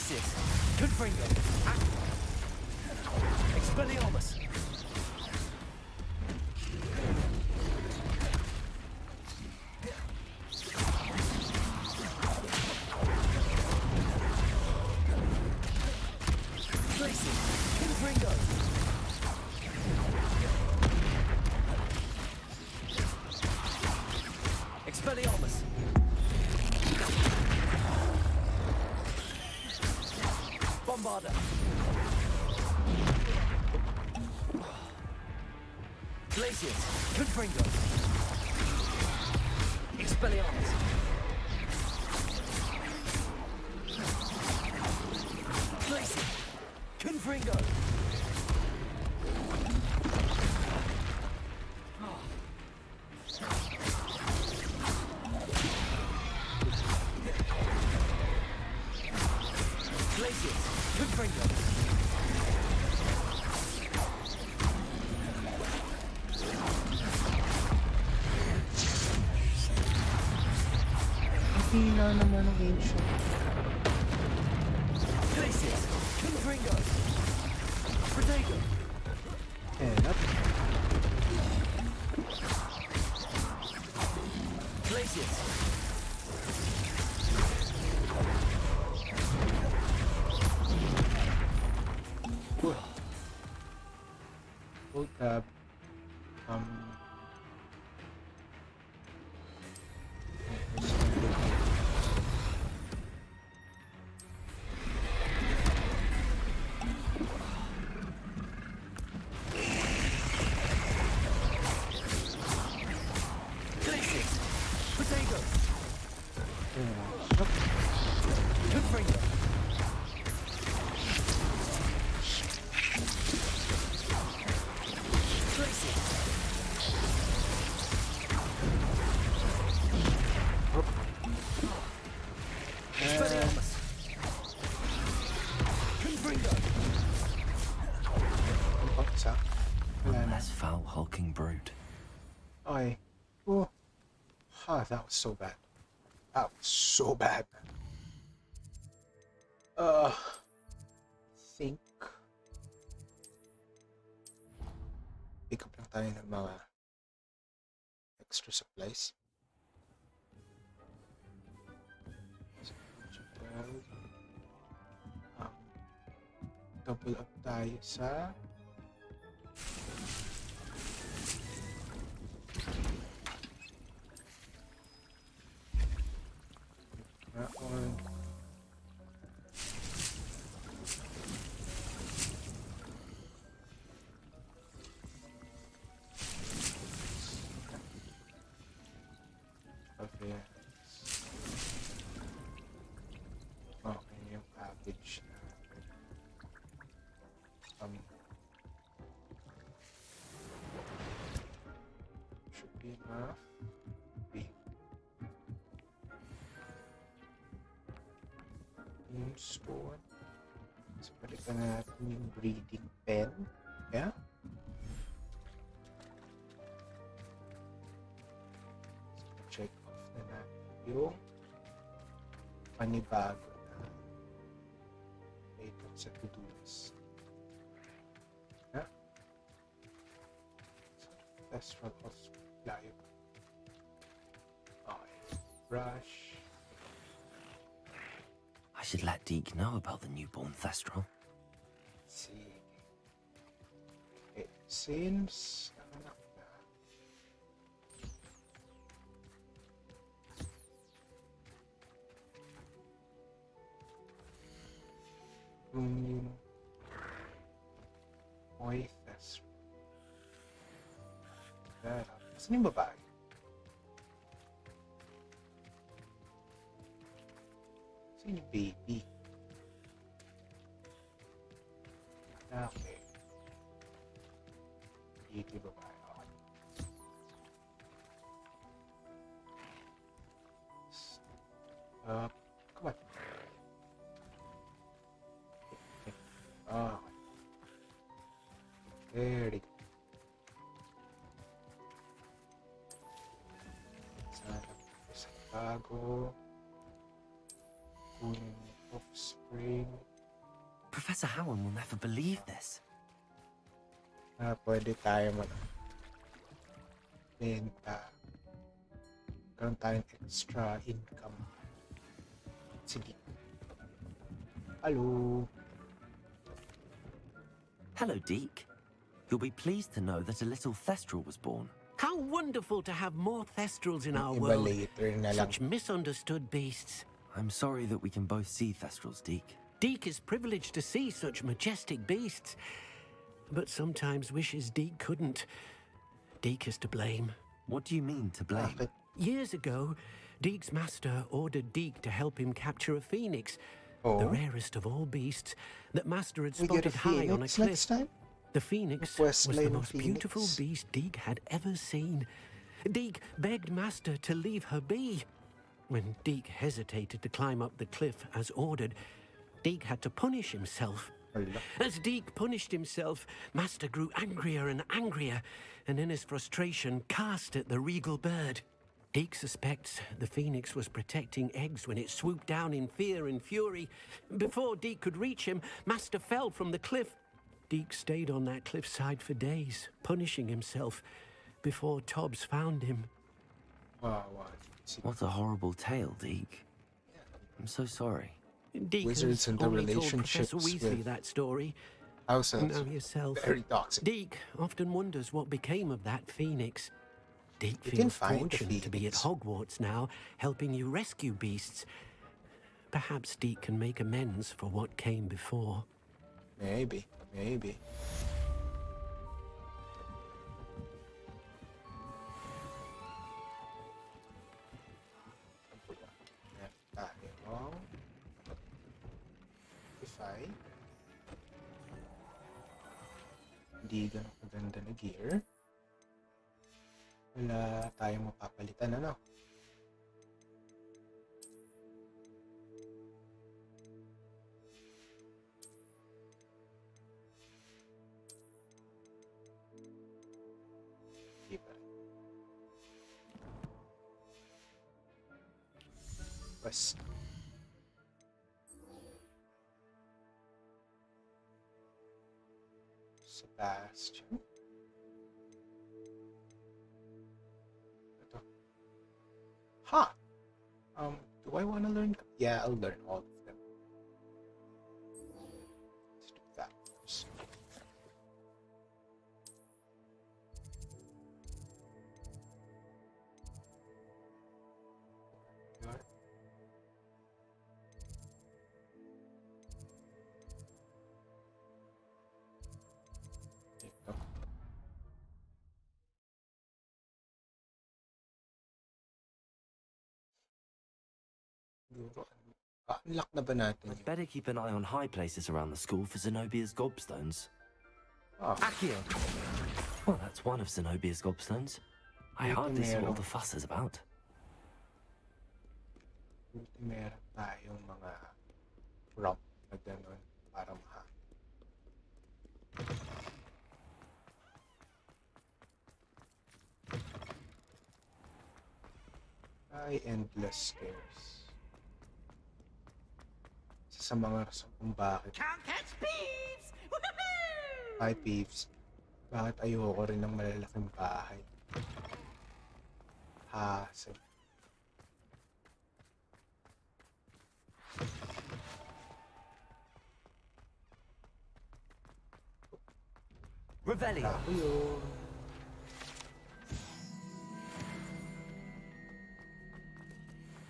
Glacius! Confringo! Expelliarmus! Glacius! Confringo! Expelliarmus! Bombarda! Glacius! Confringo! Expelliarmus! Glacius! Confringo! Glacius! Confringo! Hila naman ang ancient. Glacius! Confringo! Protego! Not. Glacius! Full tab. Glacius! Protego! Yup. Confringo! Glacius! Expelliarmus! Confringo! Ano pa isa? Wala na. Less foul hulking brute. Okay. Oh. Ha, that was so bad. That was so bad. Think. Pick up lang tayo ng mga extra supplies. Double up tayo sa that one. Okay. Okay, yung package na should be enough. Stone. So, balikan natin yung breeding pen. Yeah? So, check off na natin yung panibago na item sa to-do list. Yeah? So, test run of supply. Okay. Brush. I should let Deke know about the newborn Thestral. See. Okay, since anak na. Yung boy Thestral. Saan yung babae? Saan yung baby? Okay. Dito yung babae. Okay. Come on. Okay. There you go. Sana sa bago. Kunin yung books. Ring. Professor Howard will never believe this. Pwede tayo benta. Karoon tayong extra income. Sige. Hello. Hello, Deke. You'll be pleased to know that a little Thestral was born. How wonderful to have more Thestrals in our Iba world. later na lang. Such misunderstood beasts. I'm sorry that we can both see Thestrals, Deke. Deke is privileged to see such majestic beasts, but sometimes wishes Deke couldn't. Deke is to blame. What do you mean, to blame? Bakit? Years ago, Deke's master ordered Deke to help him capture a phoenix, the Oh, rarest of all beasts, that master had we get a spotted high on a phoenix cliff. next time? The phoenix Request was Lane the of most beautiful Phoenix. beast Deke had ever seen. Deke begged master to leave her be. When Deke hesitated to climb up the cliff as ordered, Deke had to punish himself. Wala. As Deke punished himself, master grew angrier and angrier, and in his frustration cast at the regal bird. Deke suspects the phoenix was protecting eggs when it swooped down in fear and fury. Before Deke could reach him, master fell from the cliff. Deke stayed on that cliffside for days, punishing himself, before Tobbs found him. Wow. Sige. What a horrible tale, Deke. I'm so sorry. Deke Wizards has and the only told relationships Professor Weasley with that story. houses. Now yourself. Very toxic. Deke often wonders what became of that phoenix. Deke You can feels find the fortunate to be at phoenix. Hogwarts now, helping you rescue beasts. Perhaps Deke can make amends for what came before. Maybe. Tayo. Ify. Hindi ganun maganda na gear. Wala tayong mapapalitan, ano? Di pa rin. Basta. Sebastian. Ito. Ha! Do I want to learn? Yeah, I'll learn all of them. Let's do that first. Yun. Ito. Siguro, unlock na ba natin I'd yun? better keep an eye on high places around the school for Zenobia's gobstones. Oh, Accio! Well, that's one of Zenobia's gobstones. I hardly saw all the fuss is about. buti meron tayong mga prompt na gano'n para mahanap. Ay, endless stairs. Isa sa mga rason kung bakit. Can't catch thieves! Woohoo! Hi, Peeves. Bakit ayoko rin ng malalaking bahay? Hassle. Revelio! Ako yun.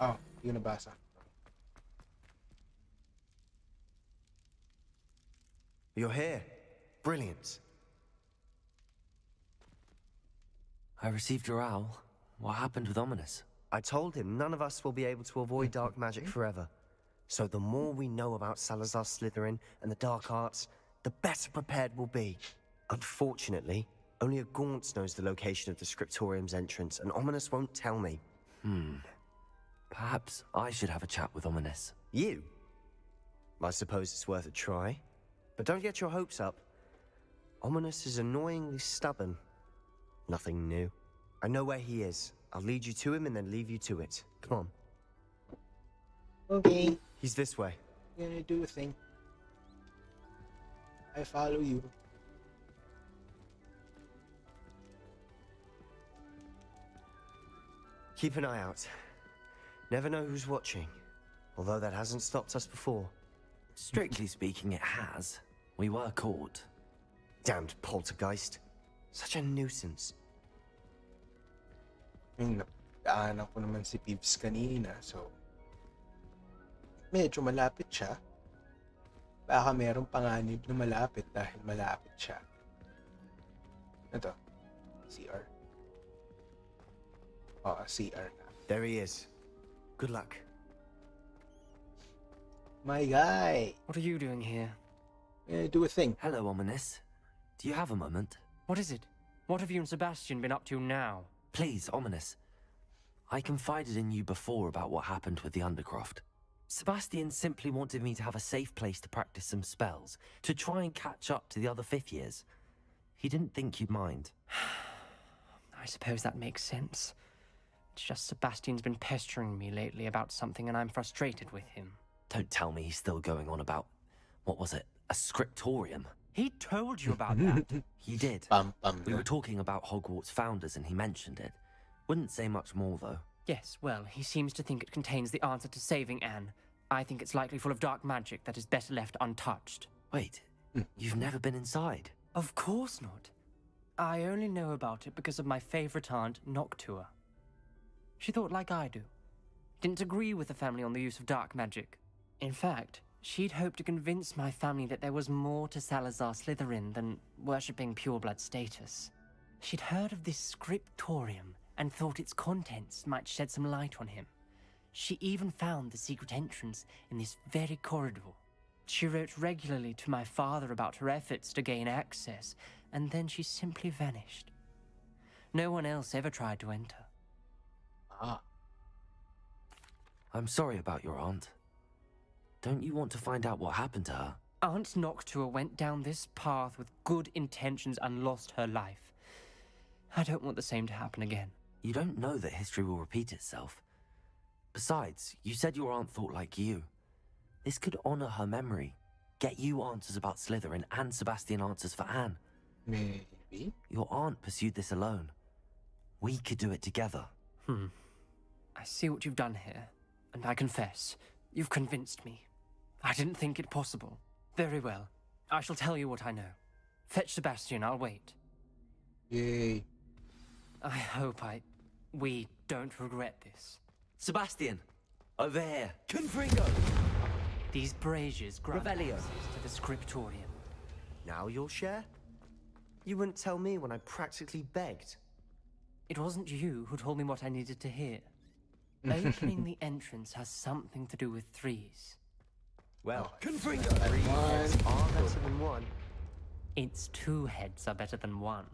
Oh, yun nabasa. You're here. Brilliant. I received your owl. What happened with Ominous? I told him none of us will be able to avoid dark magic forever. So the more we know about Salazar Slytherin and the dark arts, the better prepared we'll be. Unfortunately, only a Gaunt knows the location of the Scriptorium's entrance, and Ominous won't tell me. Perhaps I should have a chat with Ominous. You? I suppose it's worth a try. But don't get your hopes up. Ominous is annoyingly stubborn. Nothing new. I know where he is. I'll lead you to him and then leave you to it. Come on. Okay. He's this way. gonna do a thing. I follow you. Keep an eye out. Never know who's watching. Although that hasn't stopped us before. Strictly speaking, it has. We were caught. Damned poltergeist. Such a nuisance. Napaanan ko naman si Peeves kanina, so medyo malapit siya. Baka merong panganib na malapit dahil malapit siya. Ito, CR. Oh, CR na. There he is. Good luck. My guy! What are you doing here? Do a thing. Hello, Ominous. Do you have a moment? What is it? What have you and Sebastian been up to now? Please, Ominous. I confided in you before about what happened with the Undercroft. Sebastian simply wanted me to have a safe place to practice some spells, to try and catch up to the other fifth years. He didn't think you'd mind. I suppose that makes sense. It's just Sebastian's been pestering me lately about something and I'm frustrated with him. Don't tell me he's still going on about, what was it, a scriptorium? He told you about that. He did. We were talking about Hogwarts founders and he mentioned it. Wouldn't say much more, though. Yes, well, he seems to think it contains the answer to saving Anne. I think it's likely full of dark magic that is better left untouched. Wait, you've never been inside? Of course not. I only know about it because of my favorite aunt, Noctua. She thought like I do. Didn't agree with the family on the use of dark magic. In fact, she'd hoped to convince my family that there was more to Salazar Slytherin than worshipping pureblood status. She'd heard of this scriptorium and thought its contents might shed some light on him. She even found the secret entrance in this very corridor. She wrote regularly to my father about her efforts to gain access, and then she simply vanished. No one else ever tried to enter. Ah. I'm sorry about your aunt. Don't you want to find out what happened to her? Aunt Noctua went down this path with good intentions and lost her life. I don't want the same to happen again. You don't know that history will repeat itself. Besides, you said your aunt thought like you. This could honor her memory, get you answers about Slytherin and Sebastian answers for Anne. Maybe. Your aunt pursued this alone. We could do it together. I see what you've done here, and I confess, you've convinced me. I didn't think it possible. Very well. I shall tell you what I know. Fetch Sebastian, I'll wait. Yay. I hope we don't regret this. Sebastian! Over here! Confringo! These braziers grant Revelio. access to the scriptorium. Now you'll share? You wouldn't tell me when I practically begged. It wasn't you who told me what I needed to hear. Opening the entrance has something to do with threes. Well, Confringo! 3 heads are better than 1. It's 2 heads are better than 1.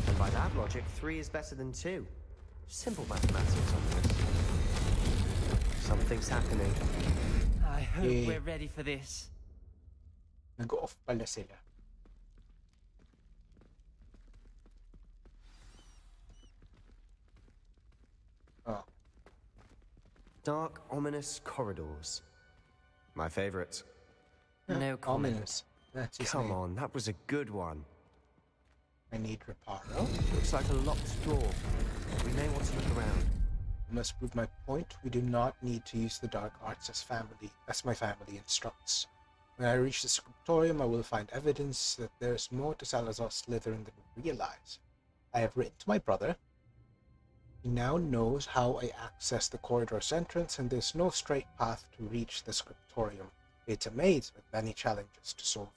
And by that logic, 3 is better than 2. Simple mathematics on this. Something's happening. I hope Yeah. we're ready for this. Nag-off pala sila. Oh. Dark, ominous corridors. My favorite. No comment. Ominous. That's his Come name. on, that was a good one. I need reparo. Looks like a locked door. We may want to look around. I must prove my point. We do not need to use the dark arts as my family instructs. When I reach the scriptorium, I will find evidence that there's more to Salazar Slytherin than we realize. I have written to my brother. He now knows how I access the corridor's entrance, and there's no straight path to reach the scriptorium. It's a maze with many challenges to solve.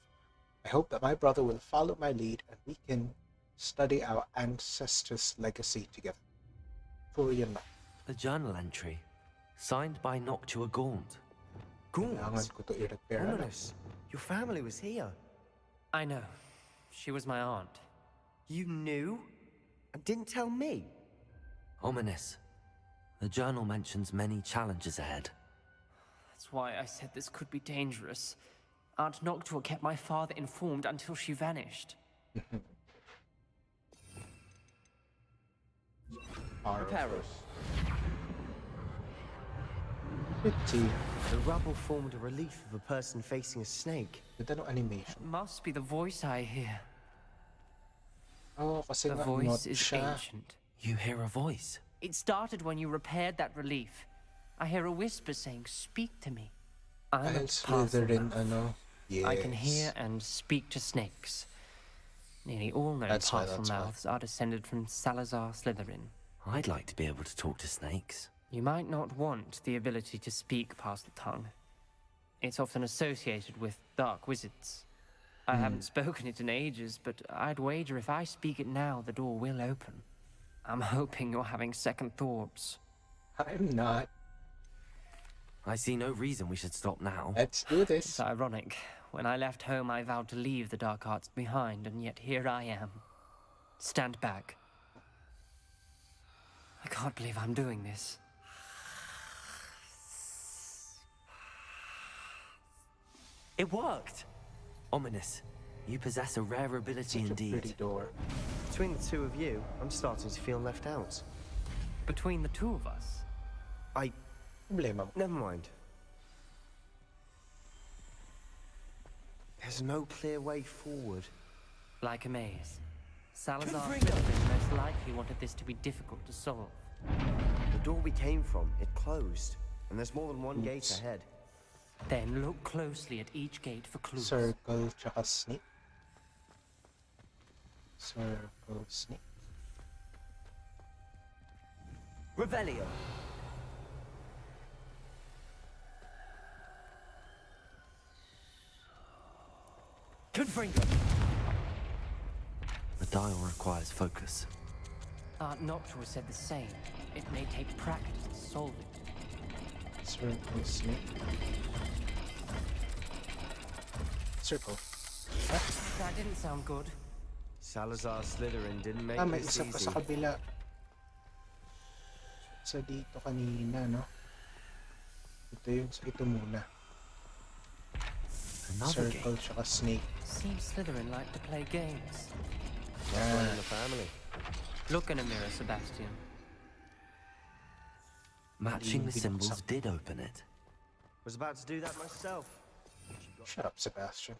I hope that my brother will follow my lead and we can study our ancestors' legacy together. Victorian Knight. A journal entry, signed by Noctua Gaunt. Kailangan ko to i-repair. Ominous. Your family was here. I know. She was my aunt. You knew? And didn't tell me? Ominous. The journal mentions many challenges ahead. That's why I said this could be dangerous. Aunt Noctua kept my father informed until she vanished. Prepare us. Pretty. The rubble formed a relief of a person facing a snake. Ganda ng animation. It must be the voice I hear. Oh, kasi The nga voice not is siya. ancient. You hear a voice. It started when you repaired that relief. I hear a whisper saying, "Speak to me." I'm Dahil a parcel Slytherin, mouth. ano? Yes. I can hear and speak to snakes. Nearly all known That's why, parcel that's why. mouths are descended from Salazar Slytherin. I'd like to be able to talk to snakes. You might not want the ability to speak parcel tongue. It's often associated with dark wizards. I haven't spoken it in ages, but I'd wager if I speak it now, the door will open. I'm hoping you're having second thoughts. I'm not. I see no reason we should stop now. Let's do It's this. ironic. When I left home, I vowed to leave the dark arts behind, and yet here I am. Stand back. I can't believe I'm doing this. It worked! Ominous. You possess a rare ability Such a indeed. pretty door. Between the two of you, I'm starting to feel left out. Between the two of us? Problema mo. Never mind. There's no clear way forward. Like a maze. Salazar Slytherin most likely wanted this to be difficult to solve. The door we came from, it closed. And there's more than one gate ahead. Then look closely at each gate for clues. Circle, tsaka snake. Circle, snake. Revelio. Confringo. The dial requires focus. Aunt Noctua said the same. It may take practice to solve it. Circle, snake. Circle. Huh? That didn't sound good. Salazar Slytherin didn't make May this isa pa easy. sa kabila. Sa dito kanina, no? Ito yung sa ito muna. Another Circle, gate. tsaka snake. Seems Slytherin like to play games. That's one in the family. Look in a mirror, Sebastian. Matching the Hindi symbols binuksan. did open it. Was about to do that myself. Shut up, Sebastian.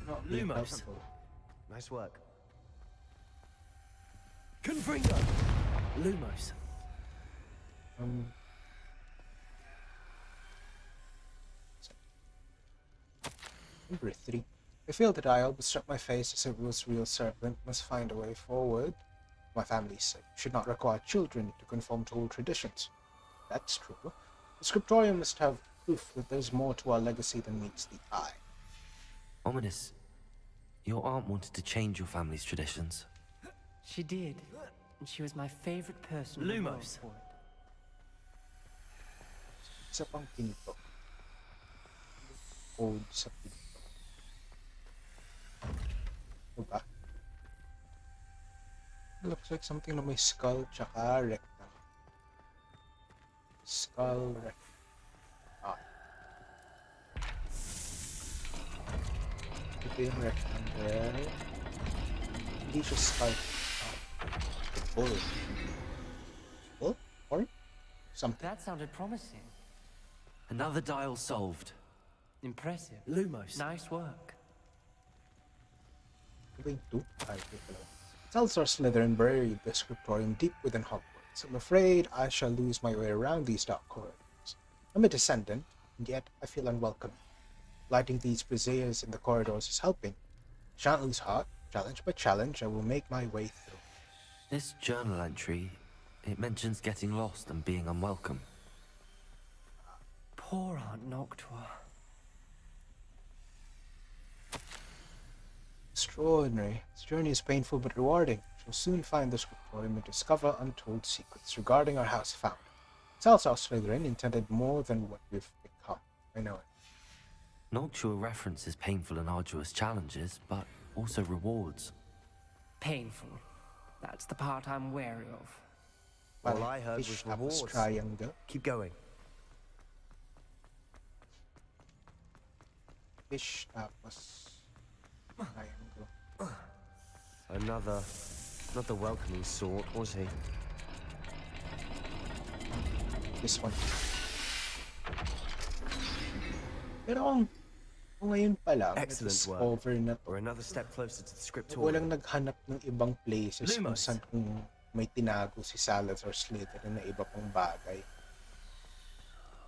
Not Lumos. recoverable. Nice work. Confringo! Lumos. Number 3. I failed the dial, but struck my face as it was real serpent. Must find a way forward. My family's sake. Should not require children to conform to old traditions. That's true. The scriptorium must have proof that there's more to our legacy than meets the eye. Ominous. Your aunt wanted to change your family's traditions. She did. And she was my favorite person in the world Lumos. for it. Isa pang pinto. Code sa pinto. Diba? It looks like something na may skull tsaka rectangle. Skull, rectangle. Ah. Ito yung rectangle. Hindi siya skull. Ah. Bull. Bull? Or something. That sounded promising. Another dial solved. Impressive. Lumos. Nice work. Wait, two? Salazar Slytherin buried the scriptorium deep within Hogwarts. I'm afraid I shall lose my way around these dark corridors. I'm a descendant, and yet I feel unwelcome. Lighting these braziers in the corridors is helping. I shan't lose heart. Challenge by challenge, I will make my way through. This journal entry, it mentions getting lost and being unwelcome. Poor Aunt Noctua. Extraordinary. This journey is painful but rewarding. I shall soon find the scriptorium and discover untold secrets regarding our house family. Salazar Slytherin intended more than what we've become. I know it. Noctua references painful and arduous challenges, but also rewards. Painful. That's the part I'm wary of. All I heard Fish was tapos rewards. triangle. Keep going. Fish tapos triangle. Another, not the welcoming sort, was he? This one. Pero ngayon pa lang, Excellent work. discover na We're another step closer to the scriptorium. walang naghanap ng ibang places kung Lumos. saan kung may tinago si Salazar Slytherin na iba pang bagay.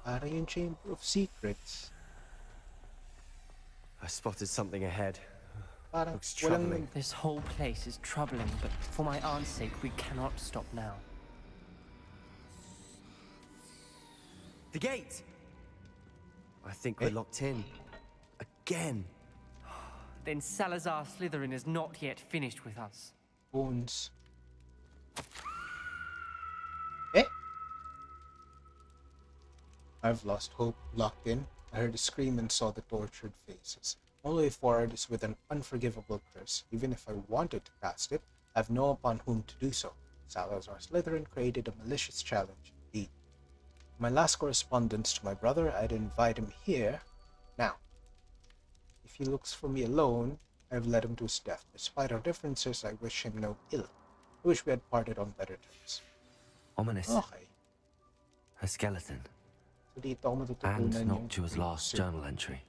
Para yung Chamber of Secrets. I spotted something ahead. Parang Looks walang troubling. This whole place is troubling, but for my aunt's sake, we cannot stop now. The gate! I think we're locked in. Again. Then Salazar Slytherin is not yet finished with us. bones. I've lost hope. Locked in, I heard a scream and saw the tortured faces. My way forward is with an unforgivable curse. Even if I wanted to cast it, I have no upon whom to do so. Salazar Slytherin created a malicious challenge, indeed. My last correspondence to my brother, I'd invite him here. Now, if he looks for me alone, I have led him to his death. Despite our differences, I wish him no ill. I wish we had parted on better terms. Ominous. Okay. A skeleton. So dito ako matututunan And yung Noctua's last journal entry.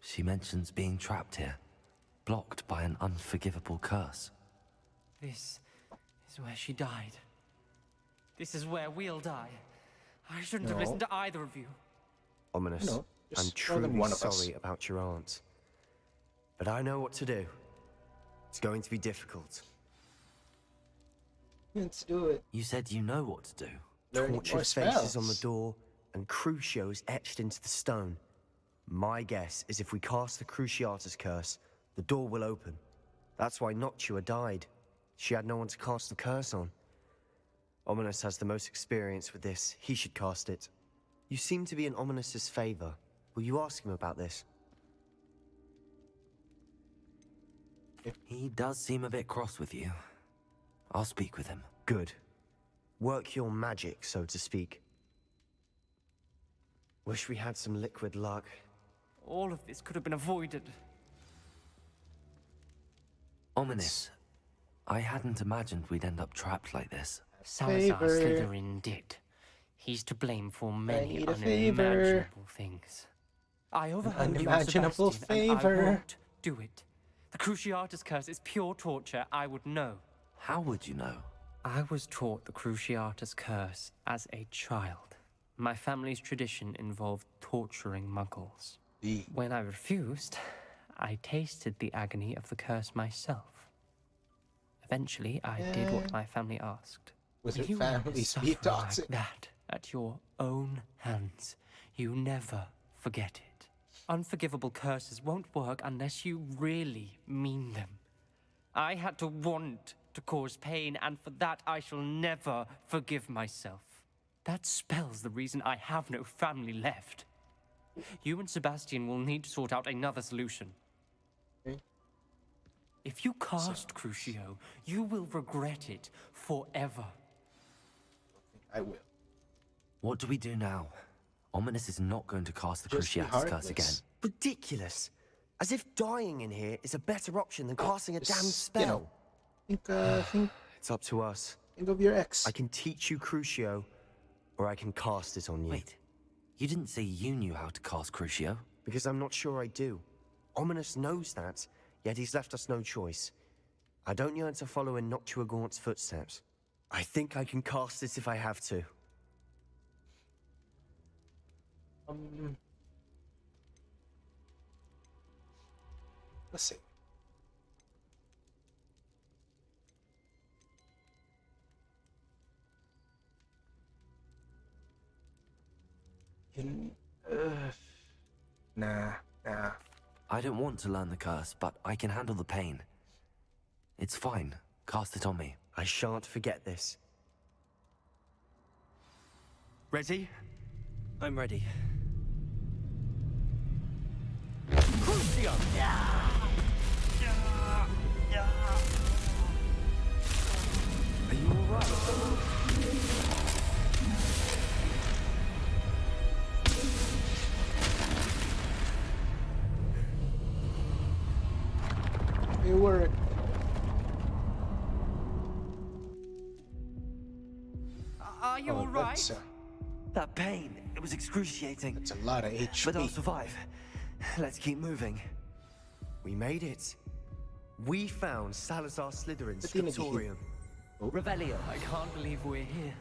She mentions being trapped here, blocked by an unforgivable curse. This is where she died. This is where we'll die. I shouldn't have No. listened to either of you. Ominous. No, I'm just more than truly one of us. sorry about your aunt. But I know what to do. It's going to be difficult. Let's do it. You said you know what to do. Learning more Tortured faces on the spells. door and Crucios etched into the stone. My guess is if we cast the Cruciatus curse, the door will open. That's why Noctua died. She had no one to cast the curse on. Ominous has the most experience with this. He should cast it. You seem to be in Ominous's favor. Will you ask him about this? He does seem a bit cross with you. I'll speak with him. Good. Work your magic, so to speak. Wish we had some liquid luck. All of this could have been avoided. Ominous. I hadn't imagined we'd end up trapped like this. Salazar Favor. Slytherin did. He's to blame for many need a favor. unimaginable things. I overheard you and unimaginable Sebastian, and I favor. won't do it. The Cruciatus curse is pure torture. I would know. How would you know? I was taught the Cruciatus curse as a child. My family's tradition involved torturing muggles. When I refused, I tasted the agony of the curse myself. Eventually, I did what my family asked. Wizard You families suffer be toxic. like that at your own hands. You never forget it. Unforgivable curses won't work unless you really mean them. I had to want to cause pain, and for that I shall never forgive myself. That spells the reason I have no family left. You and Sebastian will need to sort out another solution. Okay. If you cast Crucio, you will regret it forever. I will. What do we do now? Ominous is not going to cast the Just be Cruciatus curse heartless. again. Ridiculous. As if dying in here is a better option than casting a damned Just, spell. you know, think It's up to us. of your ex. I can teach you Crucio, or I can cast it on you. Wait, you didn't say you knew how to cast Crucio? Because I'm not sure I do. Ominous knows that, yet he's left us no choice. I don't yearn to follow in Noctua Gaunt's footsteps. I think I can cast it if I have to. Let's see. Nah. I don't want to learn the curse, but I can handle the pain. It's fine. Cast it on me. I shan't forget this. Ready? I'm ready. Crucio! Are you alright? It worked. Are you all right? That's, That pain, it was excruciating. That's a lot of HP. But I'll survive. Let's keep moving. We made it. We found Salazar Slytherin's Ba't di scriptorium. Revelio. I can't believe we're here.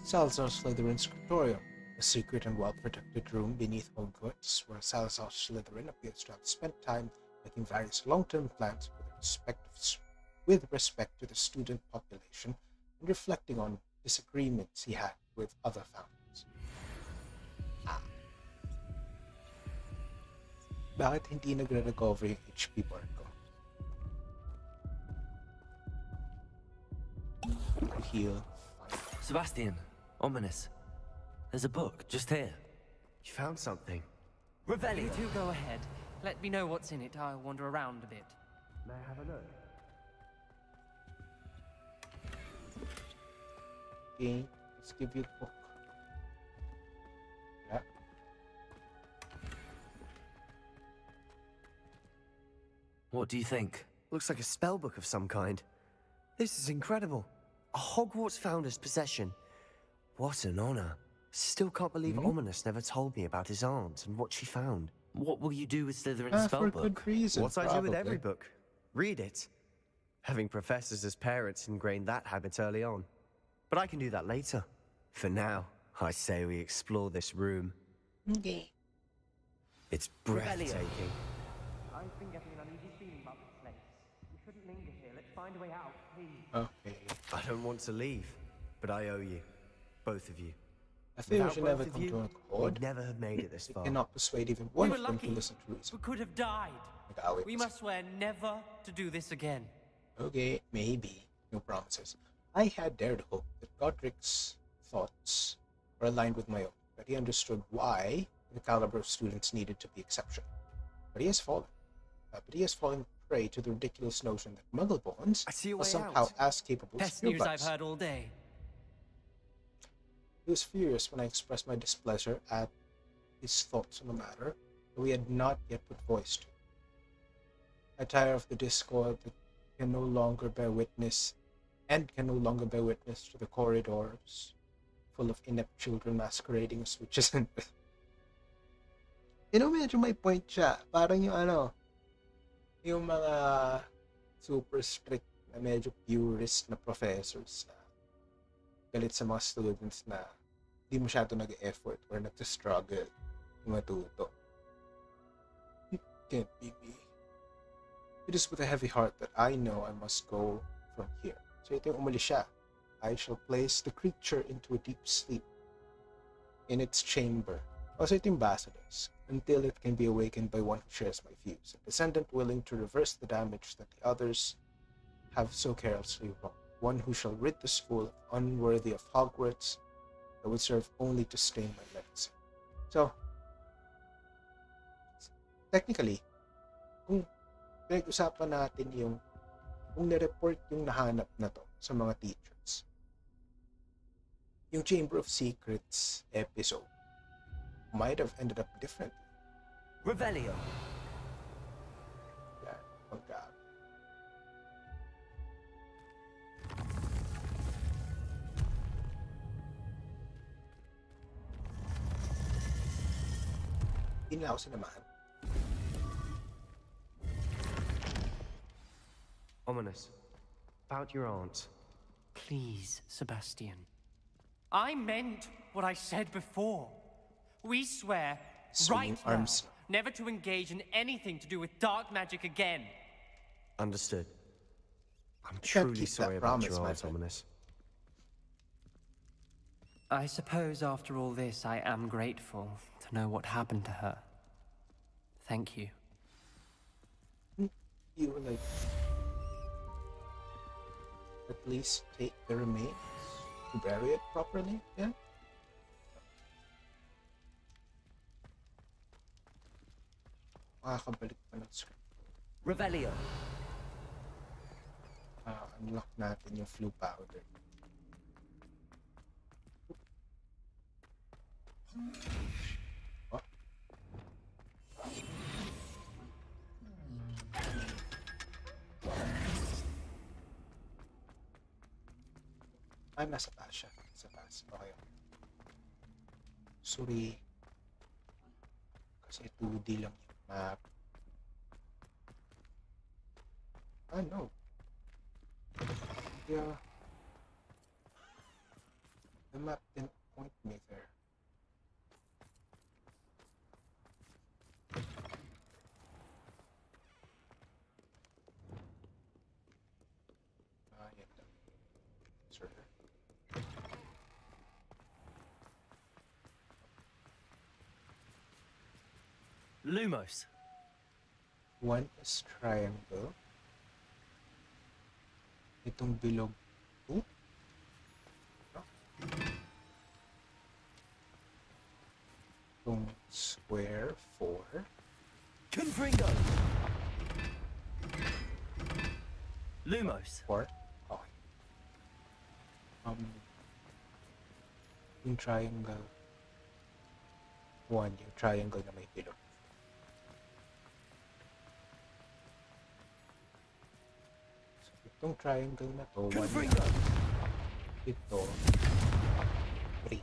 Salazar Slytherin's scriptorium, a secret and well-protected room beneath Hogwarts, where Salazar Slytherin appears to have spent time making various long-term plans with respect to the student population and reflecting on disagreements he had with other founders. Bakit hindi nagre-recover yung HP bar ko? Heal. Sebastian, ominous. There's a book just here. You found something. Revelio. You two go ahead. Let me know what's in it. I'll wander around a bit. May I have a look? Okay, let's give you the book. Yeah. What do you think? Looks like a spell book of some kind. This is incredible. A Hogwarts founder's possession. What an honor. Still can't believe Ominous never told me about his aunt and what she found. What will you do with Slytherin's For spellbook? good reason. What I do with every probably. book. Read it. Having professors as parents ingrained that habit early on. But I can do that later. For now, I say we explore this room. Okay. It's breathtaking. I've been getting an uneasy feeling about this place. We shouldn't linger here. Let's find a way out, please. Okay. I don't want to leave, but I owe you. Both of you. I think we Without should both never of come you, to an accord. we'd never have made it this We far. cannot persuade even one We of were them to lucky. listen to reason. We could have died. Nag-away We pa must swear never to do this again. Okay, maybe. No promises. I had dared hope that Godric's thoughts were aligned with my own, that he understood why the caliber of students needed to be exceptional. But he has fallen. Prey to the ridiculous notion that Muggle-borns I see a are way somehow out. as capable as Best news I've purebloods. heard all day. He was furious when I expressed my displeasure at his thoughts on the matter that we had not yet put voice to. I tire of the discord that can no longer bear witness to the corridors full of inept children masquerading as witches and medyo may point siya. Parang yung mga super strict na medyo purist na professors na galit sa mga students na di masyado nag-effort or nag-struggle matuto. It can't be me. It is with a heavy heart that I know I must go from here. So ito yung umuli siya. I shall place the creature into a deep sleep in its chamber. Also ito yung basilisk, until it can be awakened by one who shares my views, a descendant willing to reverse the damage that the others have so carelessly wrought. One who shall rid the school of unworthy of Hogwarts that would serve only to stain my legacy. So, technically, kung pinag-usapan natin yung kung nireport yung nahanap na to sa mga teachers, yung Chamber of Secrets episode might have ended up differently. Revelio. Yeah, oh God. Hindi na ako sinamahan. Ominous. About your aunt. Please, Sebastian. I meant what I said before. We swear, Swinging right now, arms. never to engage in anything to do with dark magic again. Understood. I'm can't truly keep that sorry about promise, your my aunt, friend. Ominous. I suppose after all this, I am grateful to know what happened to her. Thank you. You were like, at least take the remains to bury it properly, yeah? Makakabalik pa ng script. Revelio. Unlock natin yung flu powder. Oh. Ay, nasa taas siya. Nasa taas. Okay. Sorry. Kasi 2D lang yung map. Ah, no. Yeah. The map didn't point me there. Yan lang. Sir. Lumos. One is triangle. Itong bilog 2. Itong square 4. Confringo. Lumos. 4. Okay. Yung triangle 1, yung triangle na may bilog. So, itong triangle na to, 1 lang. Ito, 3.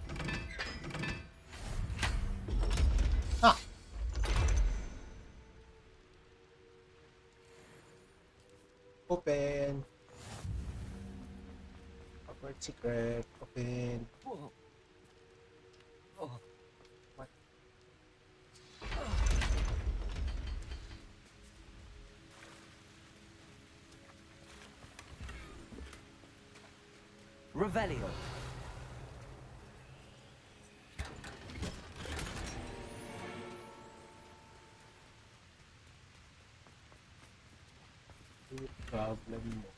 Ah! Open! Hogwarts secret, open! Whoa. Oh. What? Revelio. Yung problem mo.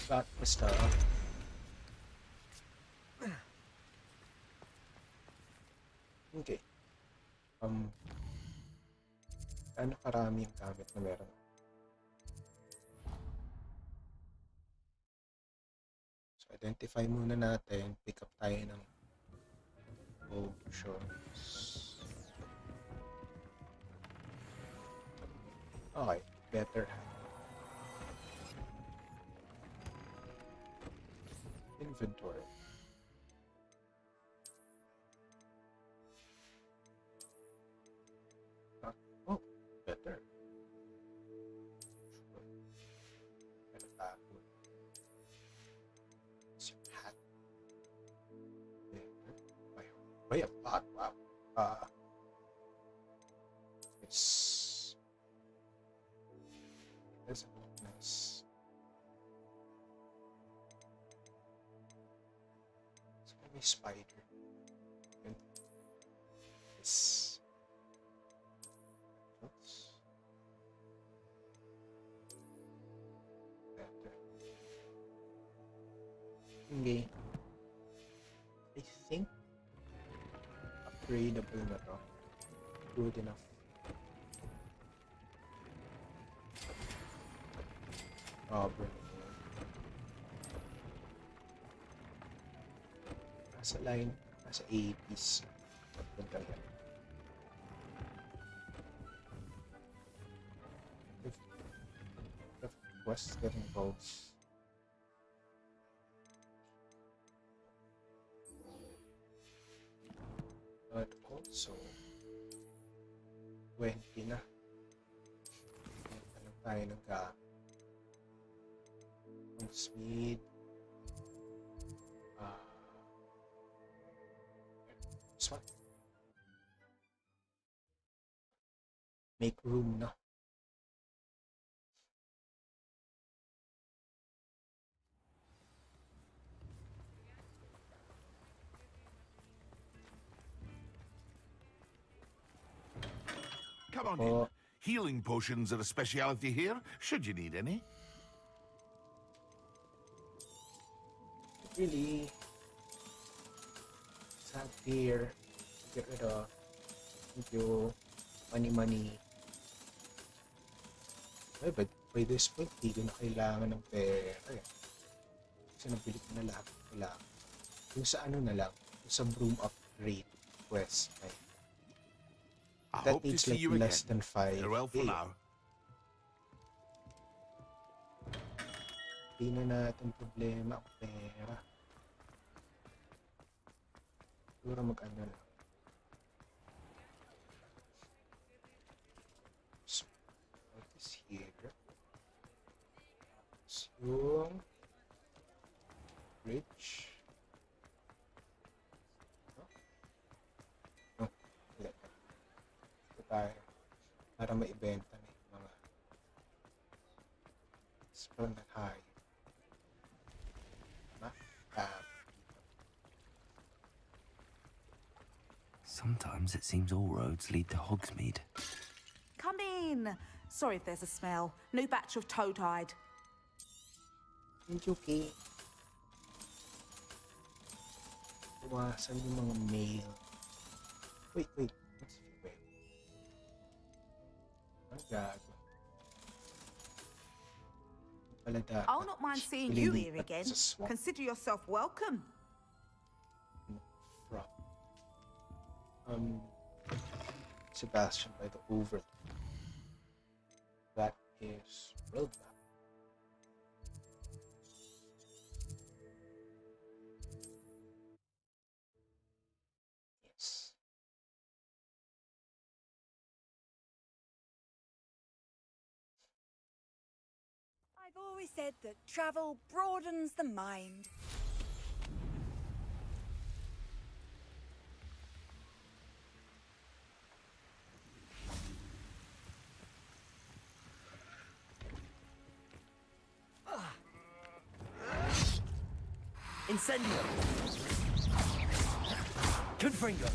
Got the stuff. Okay. Ano karami yung gamit na meron? So, identify muna natin. Pick up tayo ng potions. Okay. Better have. Inventory. Oh, better. Sure. Better that one. It's your hat. Better. Way a lot. Wow. It's a weakness. Spider and this. Oops. Better. Okay. I think upgradable na to. Good enough. Oh, brilliant. Nasa line, nasa 80s. Punta yan. If the Western goes. But also, 20 na. Ano tayo ng speed. This one. Make room na. Come on in. Healing potions are a speciality here, should you need any. Really? Sat here. Get rid of. Thank you. Money. Ay, but by this point, hindi ko na kailangan ng pera. Kasi nabili ko na lahat kailangan. Yung sa ano na lang, yung sa broom upgrade quest. Ay. That needs like less than 5. Farewell for now. Hindi na natin problema ang pera. Siguro mag-ano na. So, what is here? So, yung bridge. No? Hindi. Ito tayo. Para maibenta na yung mga spell na high. Sometimes it seems all roads lead to Hogsmeade. Come in. Sorry if there's a smell. New batch of toad-hide. It's okay. Iwasan yung mga mail. Wait. What's female? Ang gago. Pala dapat. I'll not mind seeing you here again. Consider yourself welcome. Sebastian by the Overlord. That is roadmap. Yes. I've always said that travel broadens the mind. Incendio! Confringo!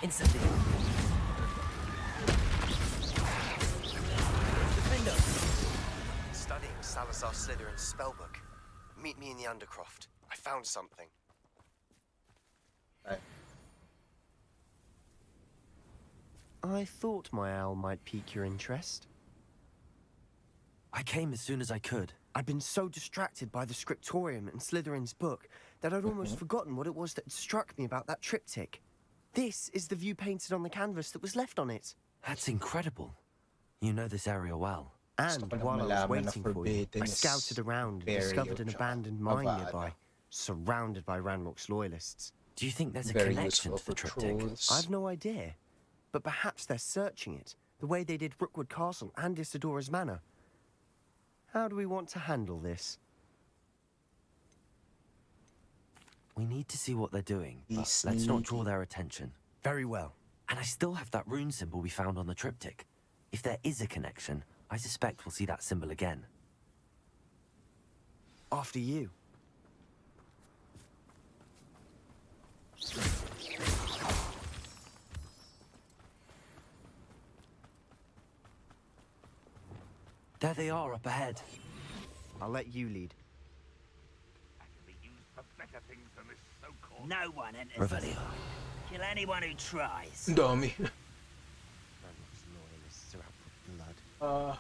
Incendio! Defendo! Studying Salazar Slytherin's spellbook. Meet me in the Undercroft. I found something. Right. I thought my owl might pique your interest. I came as soon as I could. I'd been so distracted by the scriptorium and Slytherin's book that I'd almost forgotten what it was that struck me about that triptych. This is the view painted on the canvas that was left on it. That's incredible. You know this area well. And while I was waiting for you, I scouted around and discovered an abandoned mine nearby, surrounded by Ranrock's loyalists. Do you think there's a connection to the triptych? I've no idea, but perhaps they're searching it, the way they did Rookwood Castle and Isidora's Manor. How do we want to handle this? We need to see what they're doing, but let's not draw their attention. Very well. And I still have that rune symbol we found on the triptych. If there is a connection, I suspect we'll see that symbol again. After you. There they are up ahead. I'll let you lead. No one enters. Revelio. Kill anyone who tries. Dummy. Ranrock's loyalists are out for blood.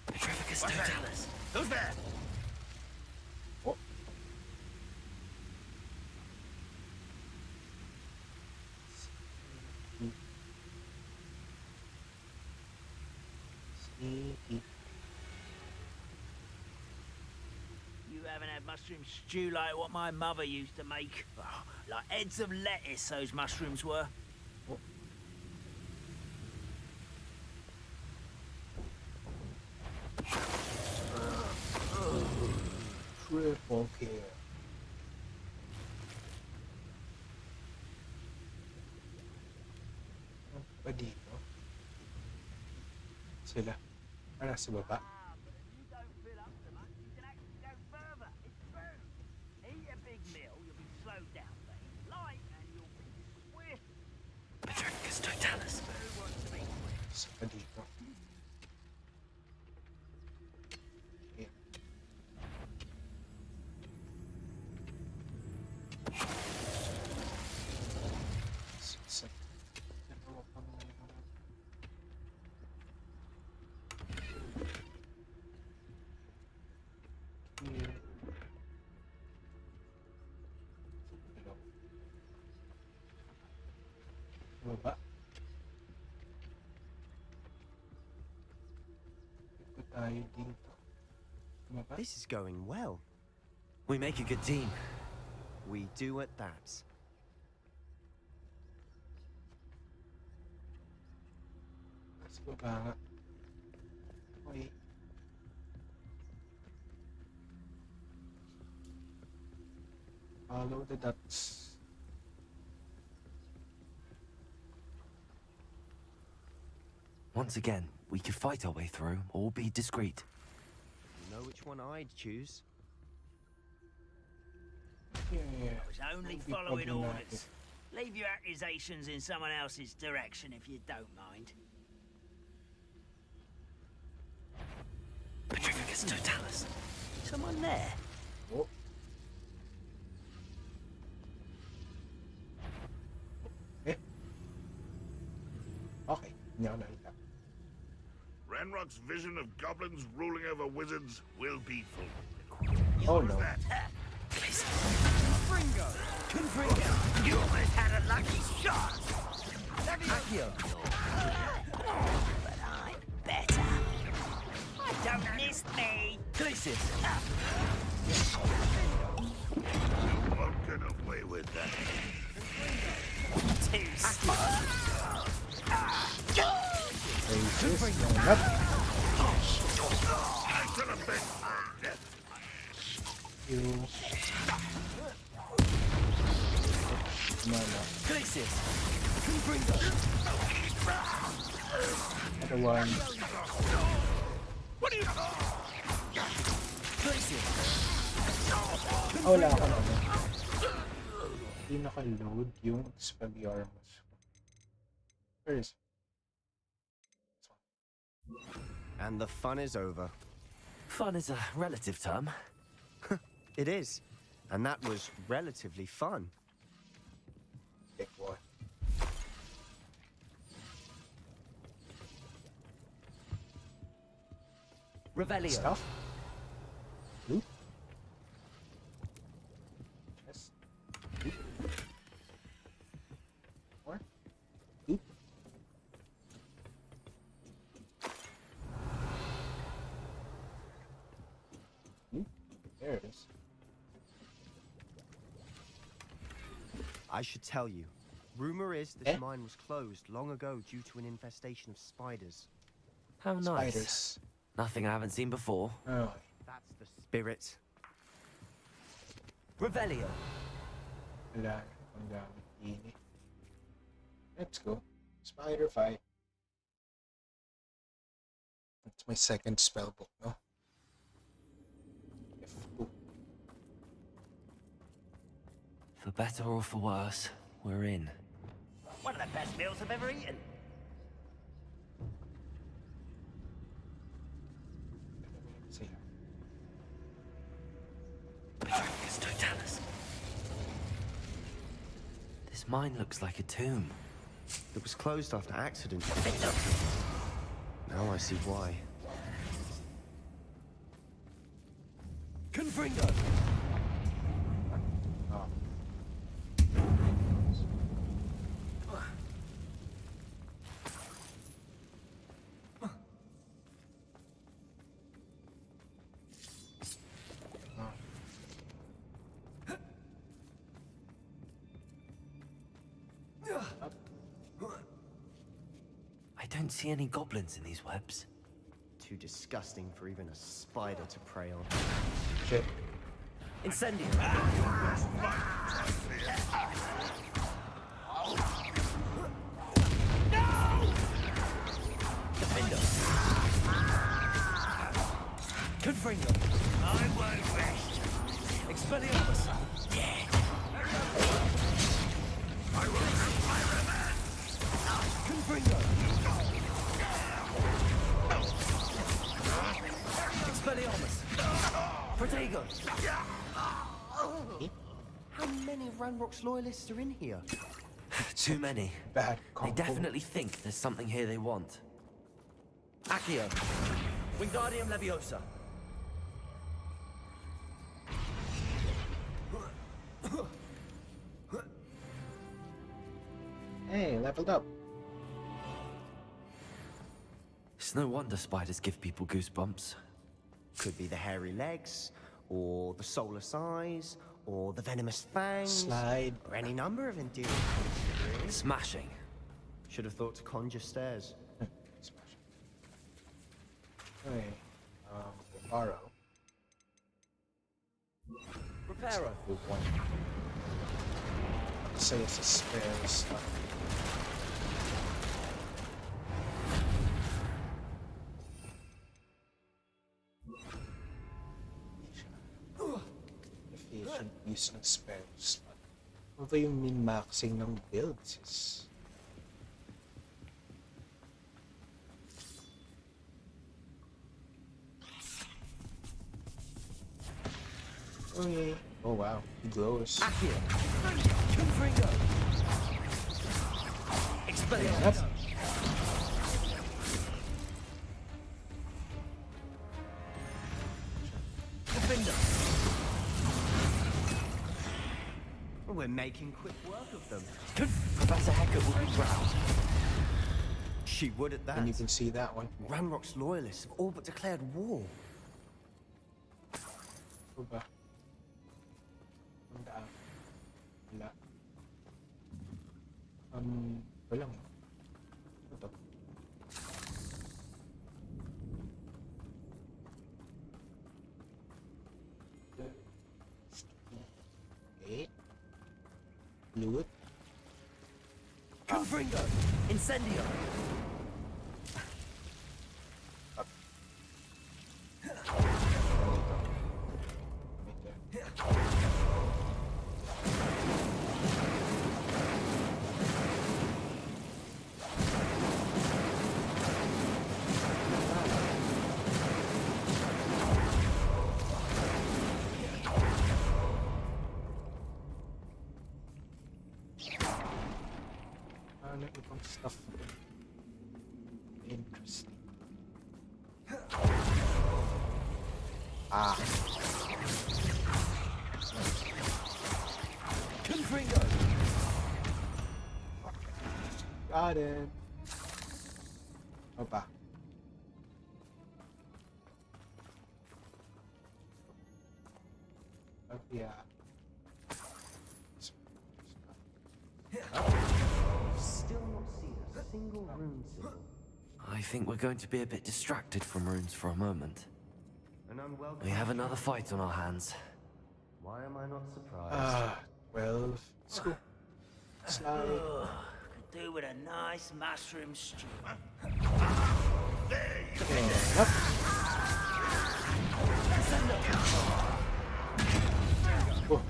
Petrificus Totalis. Who's there? Oh. You haven't had mushroom stew like what my mother used to make. Oh, like heads of lettuce, those mushrooms were. Triple kill. Pa dito? Sila. Para sa baba. Petrificus Totalis. Isa pa dito. Okay. Isa. Dalawa pang here. Baba. Ikot tayo dito. This is going well. We make a good team. We do at that. Let's go back. Wait. Follow the dots. Once again, we could fight our way through or be discreet. You know which one I'd choose? Yeah. I was only following orders. Leave your accusations in someone else's direction if you don't mind. Petrificus totalis. Someone there? Oh. Okay, no. Ranrock's vision of goblins ruling over wizards will be full. Oh no. Confringo! Confringo! You almost had a lucky shot! Accio! But I'm better. Don't miss me! Glacis! You won't get away with that. Too smart! Glacis! Other one. Oh, wala ako na. Hindi naka-load yung Expelliarmus. Where is it? And the fun is over. Fun is a relative term. It is. And that was relatively fun. Big boy. Revelio. Stuff? Loot? Chest? Loot? More? Loot? Loot? There it is. I should tell you. Rumor is this mine was closed long ago due to an infestation of spiders. How nice. Spiders. Nothing I haven't seen before. Oh. That's the spirit. Revelio. Wala. Ang gamit ini. Let's go. Spider fight. That's my second spell book, no? F2. For better or for worse, we're in. One of the best meals I've ever eaten. See. Petrificus totalis. This mine looks like a tomb. It was closed after accident. Now I see why. Confringo! Oh. I don't see any goblins in these webs. Too disgusting for even a spider to prey on. Shit. Incendio! Defender! Confringo! I won't rest. Expelliarmus! I will have my revenge! Confringo! Expelliarmus! Protego! How many Ranrock's loyalists are in here? Too many. Bad They combo. definitely think there's something here they want. Accio! Wingardium Leviosa! Hey, leveled up. It's no wonder spiders give people goosebumps. Could be the hairy legs, or the soulless eyes, or the venomous fangs. Slide. Or any number of endearing things, really. Smashing. Should have thought to conjure stairs. Smashing. Okay. Borrow. Reparo. Good one. Say it's a spare slot. Efficient use ng spare slot. Ano ba yung min-maxing ng builds is... Okay. Oh wow, he glows. Accio. Confringo. Expelliarmus. Defender. We're making quick work of them. Professor Hecat will be proud. She would at that. And you can see that one. Ranrock's loyalists have all but declared war. Ano ba? Wala. Walang. Ito. Okay. Loot. Confringo. Incendio. Ano ibang stuff? Interesting. Ah. Confringo. Got it. Opa. Oh, yeah. Still not seen a single rune symbol. I think we're going to be a bit distracted from runes for a moment. An unwelcome. We have another fight on our hands. Why am I not surprised? 12. Let's go. Slide. Could do with a nice mushroom stew. Up. Oh.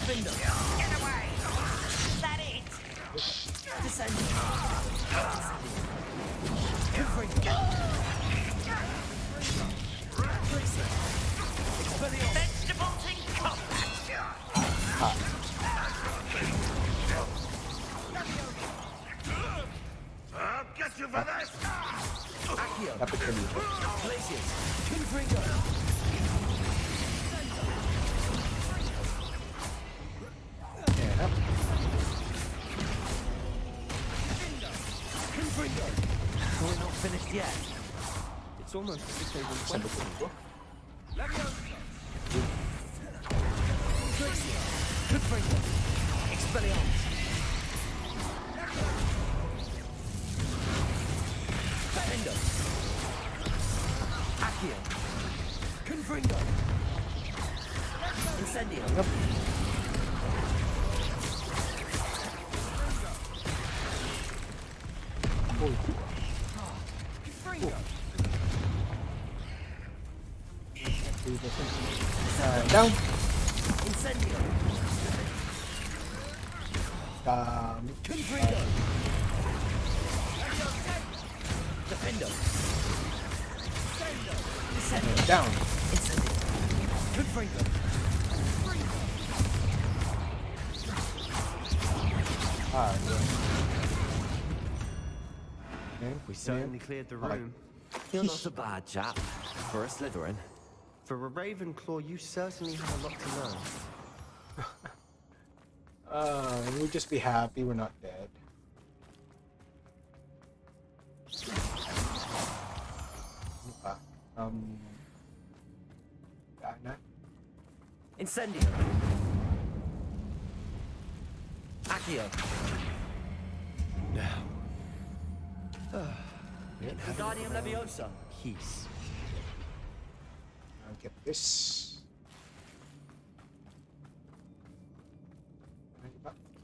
Get away! Is that it? Descending. Vegetables in combat! I'll get you for this! Accio. Dapat kanina. Glacius. Confringo. Yeah. Confringo. We're not finished yet. It's almost as if they were Saan ba ito? Confringo. Expelliarmus. Defendo. Accio. Confringo. Incendio. Yep. Down. Incendio. Confringo. Defendo. Incendio. Down. Incendio. Confringo. We certainly cleared the room. You're not a bad chap. For a Slytherin. For a Ravenclaw, you certainly have a lot to learn. We'll just be happy we're not dead. Incendio. Accio. Now. Wingardium Leviosa. Peace. I'll get this.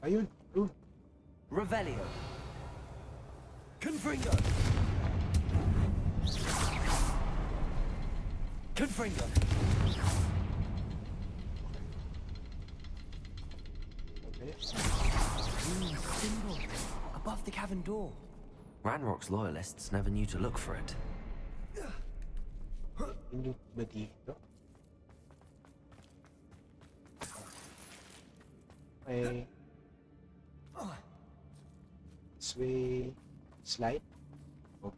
Are you in? Revelio. Confringo. Confringo. Symbol above the cavern door. Ranrock's loyalists never knew to look for it. Sway, slide. Oh.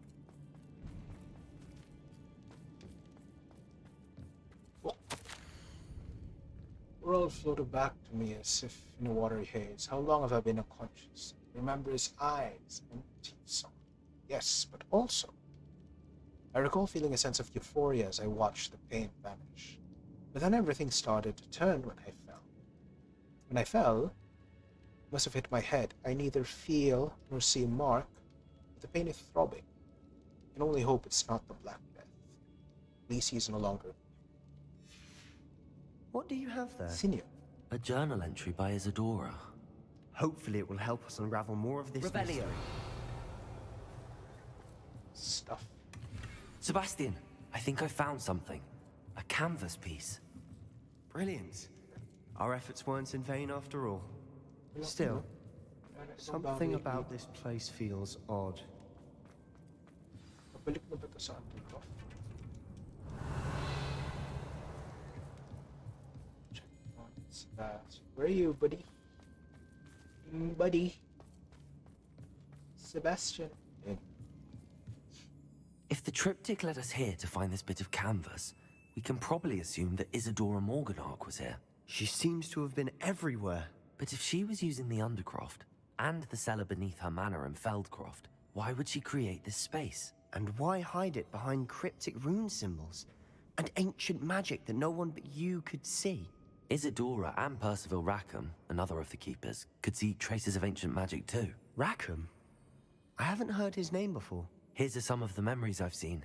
Oh. World floated back to me as if in a watery haze. How long have I been unconscious? Remember his eyes and teeth. Yes, but also I recall feeling a sense of euphoria as I watched the pain vanish. But then everything started to turn when I fell. When I fell, it must have hit my head. I neither feel nor see a mark, but the pain is throbbing. I can only hope it's not the Black Death. At least he's no longer. What do you have there? Senior. A journal entry by Isadora. Hopefully it will help us unravel more of this Revelio. mystery. Stuff. Sebastian, I think I found something. A canvas piece. Brilliant. Our efforts weren't in vain after all. Still, something about this place feels odd. Where are you, buddy? Buddy. Sebastian. If the triptych led us here to find this bit of canvas, we can probably assume that Isadora Morganark was here. She seems to have been everywhere. But if she was using the Undercroft, and the cellar beneath her manor in Feldcroft, why would she create this space? And why hide it behind cryptic rune symbols? And ancient magic that no one but you could see? Isadora and Percival Rackham, another of the Keepers, could see traces of ancient magic too. Rackham? I haven't heard his name before. Here's some of the memories I've seen.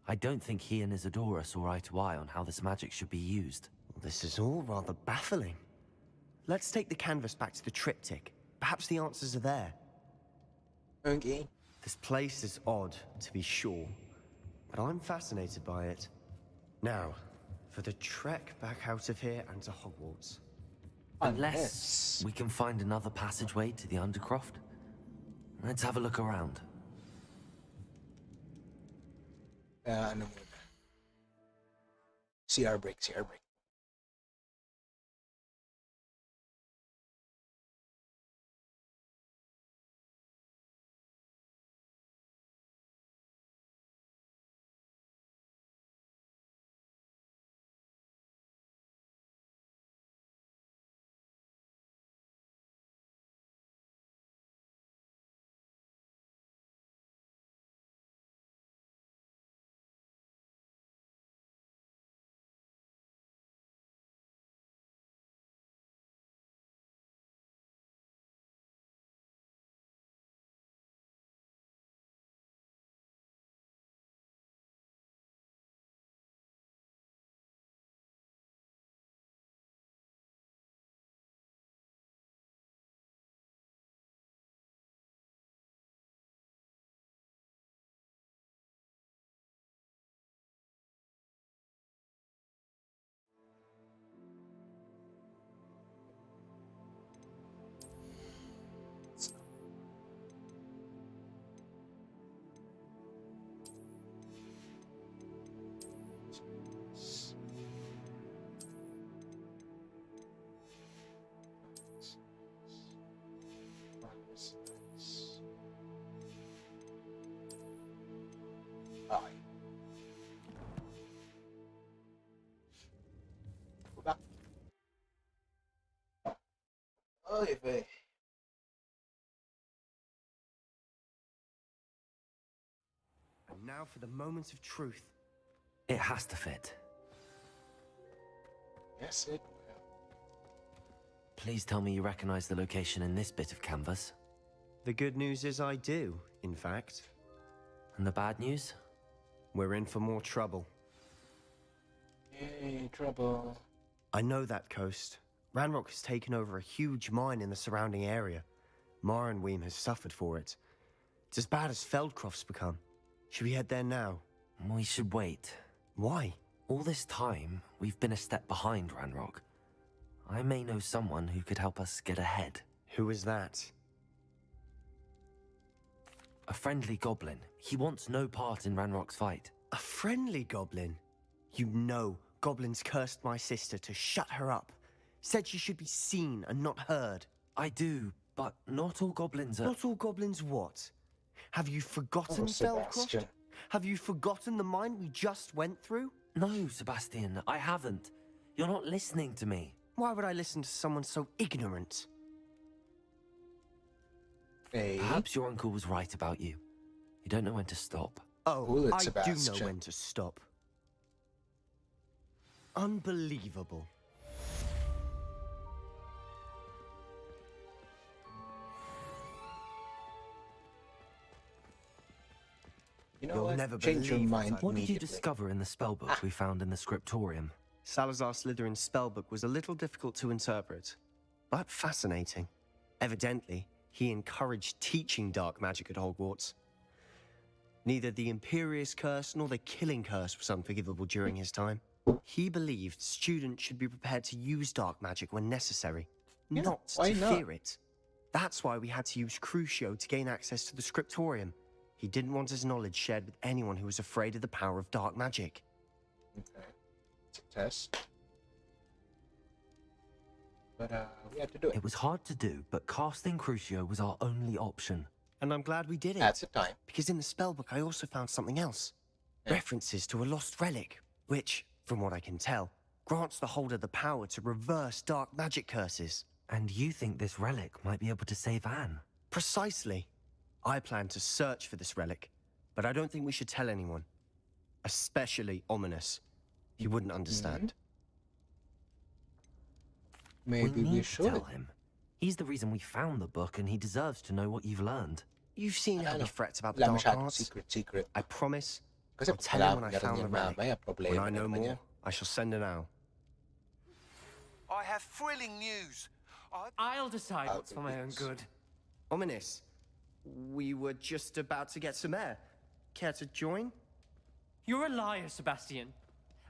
I don't think he and Isadora saw eye to eye on how this magic should be used. This is all rather baffling. Let's take the canvas back to the triptych. Perhaps the answers are there. Okay. This place is odd, to be sure, but I'm fascinated by it. Now, for the trek back out of here and to Hogwarts. Unless we can find another passageway to the Undercroft. Let's have a look around. No more. CR break, CR break. Oy vey. And now for the moment of truth. It has to fit. Yes, it will. Please tell me you recognize the location in this bit of canvas. The good news is I do, in fact. And the bad news? We're in for more trouble. Yay, trouble. I know that coast. Ranrock has taken over a huge mine in the surrounding area. Marenweem has suffered for it. It's as bad as Feldcroft's become. Should we head there now? We should wait. Why? All this time, we've been a step behind Ranrock. I may know someone who could help us get ahead. Who is that? A friendly goblin. He wants no part in Ranrock's fight. A friendly goblin? You know, goblins cursed my sister to shut her up. Said she should be seen and not heard. I do, but not all goblins are... Not all goblins what? Have you forgotten Feldcroft? Have you forgotten the mine we just went through? No, Sebastian, I haven't. You're not listening to me. Why would I listen to someone so ignorant? Hey. Perhaps your uncle was right about you. You don't know when to stop. Oh, I do know when to stop. Unbelievable. You know You'll what? never Change your believe mind. What did you discover in the spellbook we found in the scriptorium? Salazar Slytherin's spellbook was a little difficult to interpret, but fascinating. Evidently, he encouraged teaching dark magic at Hogwarts. Neither the Imperious Curse nor the Killing Curse was unforgivable during his time. He believed students should be prepared to use dark magic when necessary, not to fear it. That's why we had to use Crucio to gain access to the scriptorium. He didn't want his knowledge shared with anyone who was afraid of the power of dark magic. Okay. It's a test. But we had to do it. It was hard to do, but casting Crucio was our only option. And I'm glad we did it. That's the time. Because in the spellbook I also found something else. References to a lost relic, which, from what I can tell, grants the holder the power to reverse dark magic curses. And you think this relic might be able to save Anne? Precisely. I plan to search for this relic, but I don't think we should tell anyone. Especially Ominous. He wouldn't understand. Maybe we should tell him. He's the reason we found the book, and he deserves to know what you've learned. You've seen how he frets about the dark arts. Secret. I promise. Kasi I'll tell him when I alam found the niya relic. mamaya, problema When I know naman niya. more, I shall send an owl. I have thrilling news. I'll decide what's for my own good. Ominous, we were just about to get some air. Care to join? You're a liar, Sebastian.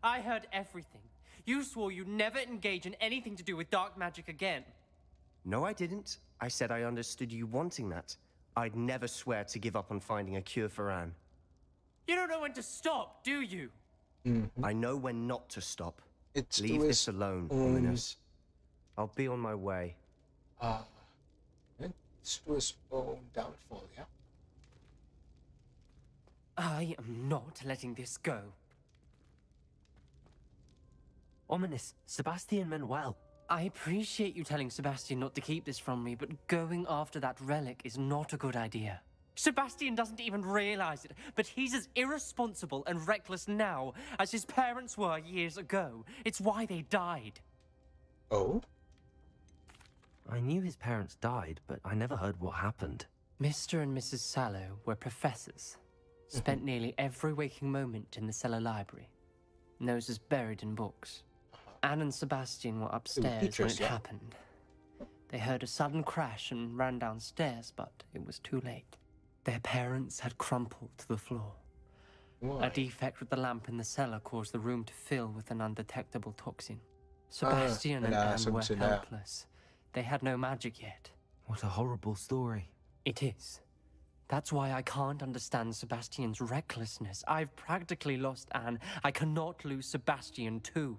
I heard everything. You swore you'd never engage in anything to do with dark magic again. No, I didn't. I said I understood you wanting that. I'd never swear to give up on finding a cure for Anne. You don't know when to stop, do you? I know when not to stop. It's Leave this alone, Ominous. I'll be on my way. It's to his own downfall, yeah? I am not letting this go. Ominous, Sebastian meant well. I appreciate you telling Sebastian not to keep this from me, but going after that relic is not a good idea. Sebastian doesn't even realize it, but he's as irresponsible and reckless now as his parents were years ago. It's why they died. Oh? I knew his parents died, but I never heard what happened. Mr. and Mrs. Sallow were professors. Spent nearly every waking moment in the cellar library. Noses buried in books. Anne and Sebastian were upstairs when it happened. They heard a sudden crash and ran downstairs, but it was too late. Their parents had crumpled to the floor. Why? A defect with the lamp in the cellar caused the room to fill with an undetectable toxin. Sebastian and Anne were helpless. They had no magic yet. What a horrible story. It is. That's why I can't understand Sebastian's recklessness. I've practically lost Anne. I cannot lose Sebastian too.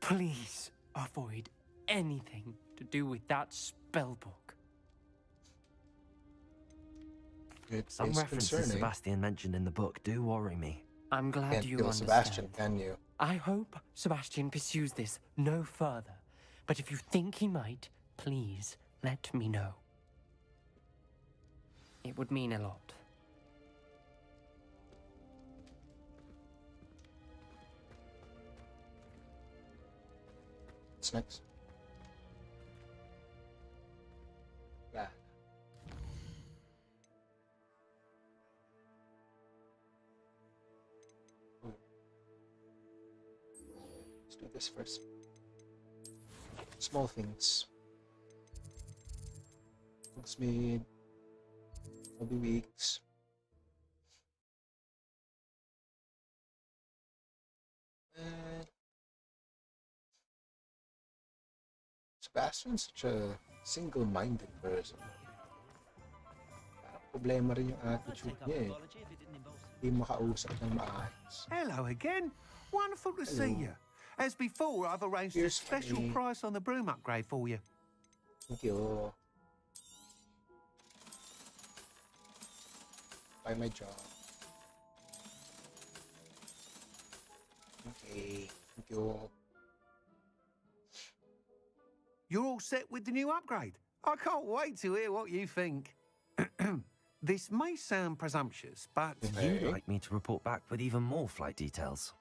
Please avoid anything to do with that spellbook. Some references Sebastian mentioned in the book do worry me. I'm glad you understand. Sebastian, can you? I hope Sebastian pursues this no further. But if you think he might, please let me know. It would mean a lot. What's next? Yeah. Let's do this first. Small things. Hogsmeade. Will be weeks. And Sebastian's such a single-minded person. Parang problema rin yung attitude niya eh. Hindi makausap ng maayos. Hello again. Wonderful to see you. As before, I've arranged a special price on the broom upgrade for you. Thank you. By my job. Okay, thank you. You're all set with the new upgrade. I can't wait to hear what you think. This may sound presumptuous, but... You'd like me to report back with even more flight details.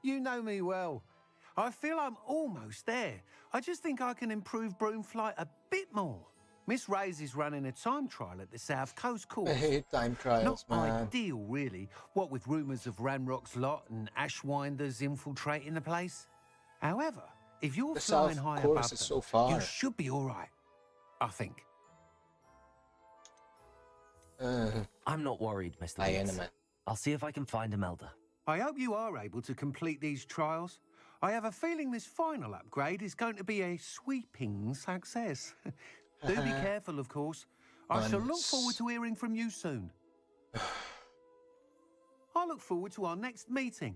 You know me well. I feel I'm almost there. I just think I can improve broom flight a bit more. Miss Reyes is running a time trial at the South Coast course. I hate time trials, Not man. ideal, really. What with rumours of Ranrock's lot and Ashwinders infiltrating the place. However, if you're flying high above them, so far. you should be all right. I think. I'm not worried, Mr. Leeds. I'll see if I can find Imelda. I hope you are able to complete these trials. I have a feeling this final upgrade is going to be a sweeping success. Do be careful, of course. I shall look forward to hearing from you soon. I look forward to our next meeting.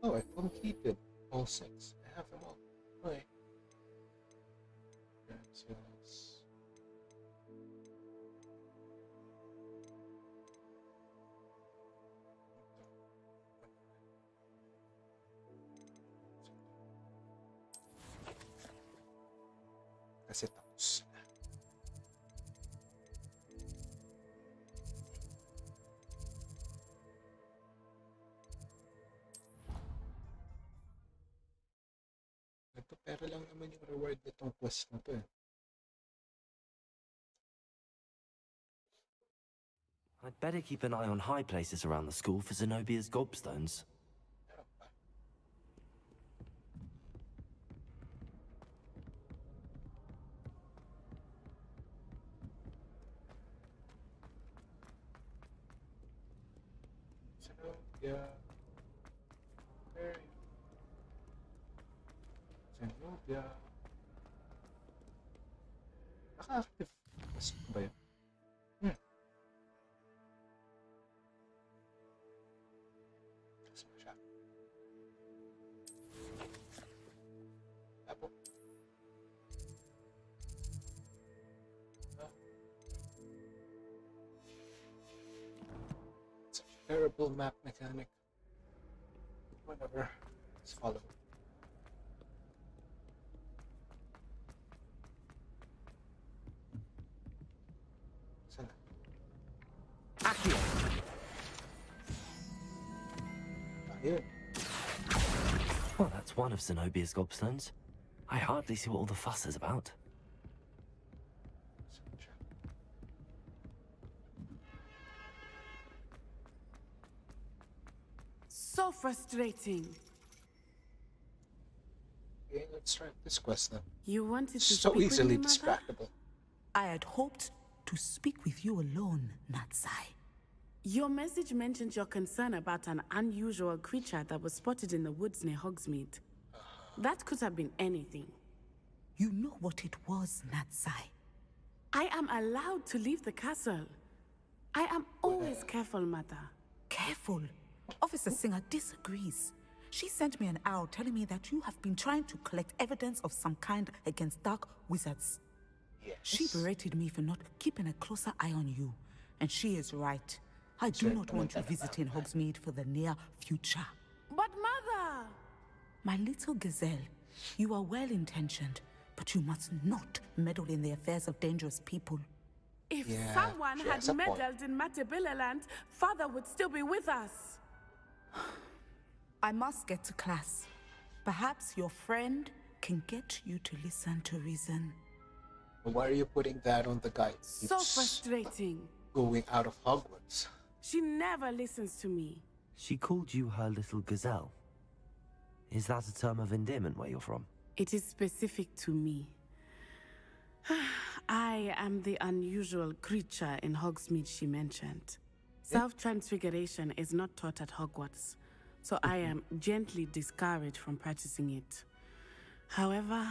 Oh, I completed all 6. I have them all. Okay. Yes. Kasi tapos na. Pero lang naman yung reward nitong quest na to eh. I'd better keep an eye on high places around the school for Zenobia's gobstones. Zenobia. Zenobia. Naka-active quest ba yun? It's a terrible map mechanic. Whatever. Let's follow. Well, that's one of Zenobia's gobstones. I hardly see what all the fuss is about. So frustrating. Okay, let's try this quest then. You wanted to So speak easily with me, Mother? distractible. I had hoped to speak with you alone, Natsai. Your message mentioned your concern about an unusual creature that was spotted in the woods near Hogsmeade. That could have been anything. You know what it was, Natsai. I am allowed to leave the castle. I am always careful, Mother. Careful? Officer Singer disagrees. She sent me an owl telling me that you have been trying to collect evidence of some kind against dark wizards. Yes. She berated me for not keeping a closer eye on you. And she is right. I do not want you visiting Hogsmeade for the near future. But mother! My little gazelle, you are well-intentioned, but you must not meddle in the affairs of dangerous people. If someone had meddled in Matabeleland, father would still be with us. I must get to class. Perhaps your friend can get you to listen to reason. Why are you putting that on the guy? So frustrating. Going out of Hogwarts. She never listens to me. She called you her little gazelle. Is that a term of endearment where you're from? It is specific to me. I am the unusual creature in Hogsmeade she mentioned. Self-transfiguration is not taught at Hogwarts, so I am gently discouraged from practicing it. However,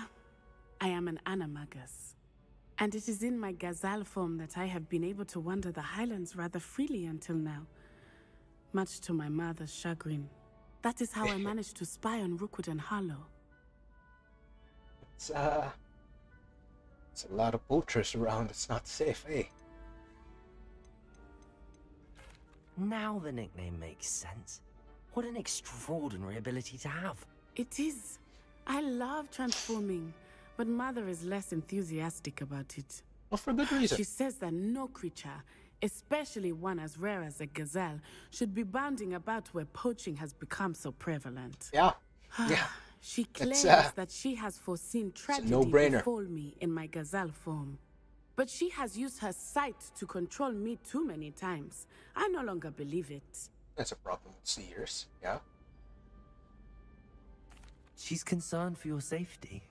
I am an animagus, and it is in my gazelle form that I have been able to wander the Highlands rather freely until now, much to my mother's chagrin. That is how I managed to spy on Rookwood and Harlow. It's a lot of poachers around. It's not safe, eh? Now the nickname makes sense. What an extraordinary ability to have. It is. I love transforming, but Mother is less enthusiastic about it. Well, for good reason. She says that no creature, especially one as rare as a gazelle, should be bounding about where poaching has become so prevalent. Yeah. Yeah. She claims that she has foreseen tragedy befall me in my gazelle form. But she has used her sight to control me too many times. I no longer believe it. That's a problem with seers, yeah? She's concerned for your safety.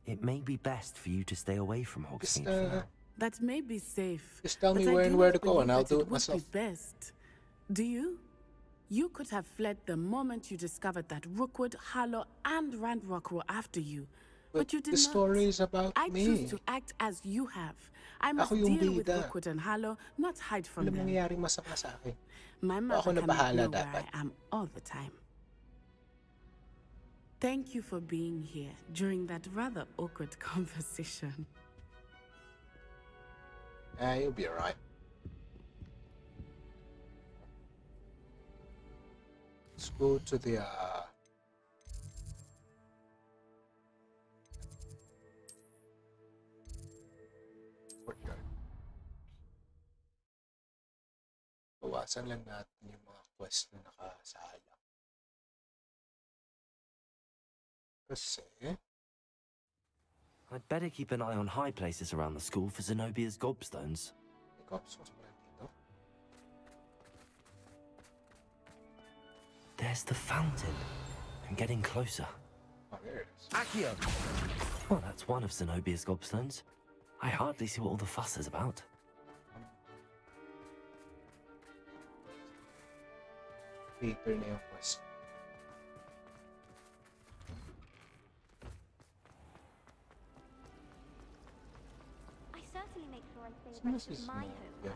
It may be best for you to stay away from Hogsmeade for now. That may be safe. Just tell me where and where to go and I'll do it myself. myself. Be best. Do you? You could have fled the moment you discovered that Rookwood, Harlow, and Ranrock were after you. But you did the not. story is about I me. choose to act as you have. I must deal with Rookwood and Harlow, not hide from them. Masama sa akin? My mother cannot know where I am all the time. Thank you for being here during that rather awkward conversation. You'll be alright. Let's go to the courtyard. Bawasan lang natin yung mga quest na nakasala. Kasi I'd better keep an eye on high places around the school for Zenobia's gobstones. There's the fountain. I'm getting closer. Oh, there it is. Accio! Well, that's one of Zenobia's gobstones. I hardly see what all the fuss is about. Paper na yung quest. I certainly make sure I stay abreast of my homework.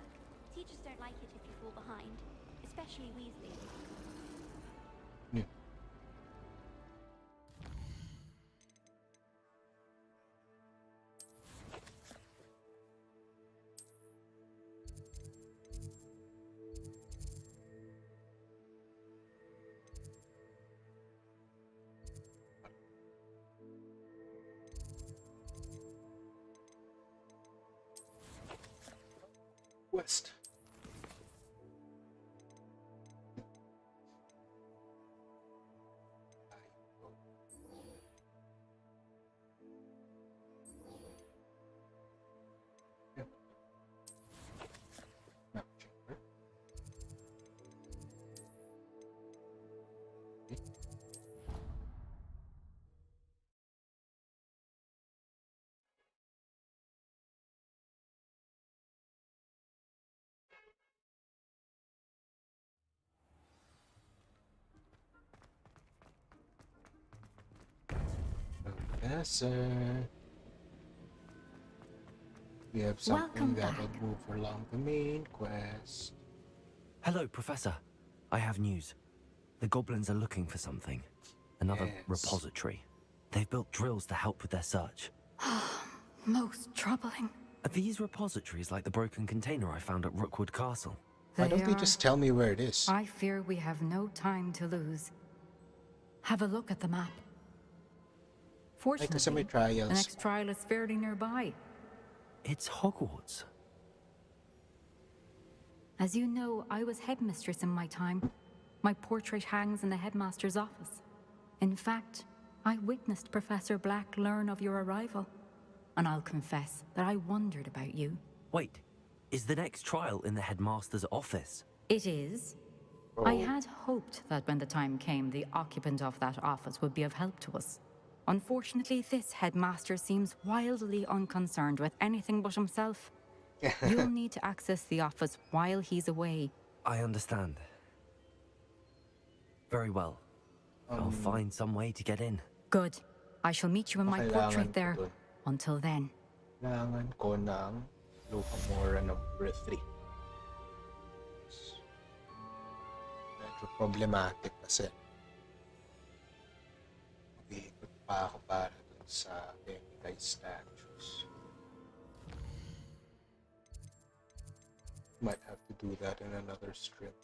Teachers don't like it if you fall behind, especially Weasley. West. We have something that will move along the main quest. Hello, Professor. I have news. The goblins are looking for something. Another repository. They've built drills to help with their search. Most troubling. Are these repositories like the broken container I found at Rookwood Castle? Why don't they just tell me where it is? I fear we have no time to lose. Have a look at the map. Fortunately, the next trial is fairly nearby. It's Hogwarts. As you know, I was headmistress in my time. My portrait hangs in the headmaster's office. In fact, I witnessed Professor Black learn of your arrival. And I'll confess that I wondered about you. Wait, is the next trial in the headmaster's office? It is. I had hoped that when the time came, the occupant of that office would be of help to us. Unfortunately, this headmaster seems wildly unconcerned with anything but himself. You'll need to access the office while he's away. I understand. Very well. I'll find some way to get in. Good. I shall meet you in my portrait there. Until then. Kailangan ko ng Locamora number 3. Medyo problematic kasi. Mag-iikot pa ako para dun sa Emigay statues. Might have to do that in another strip.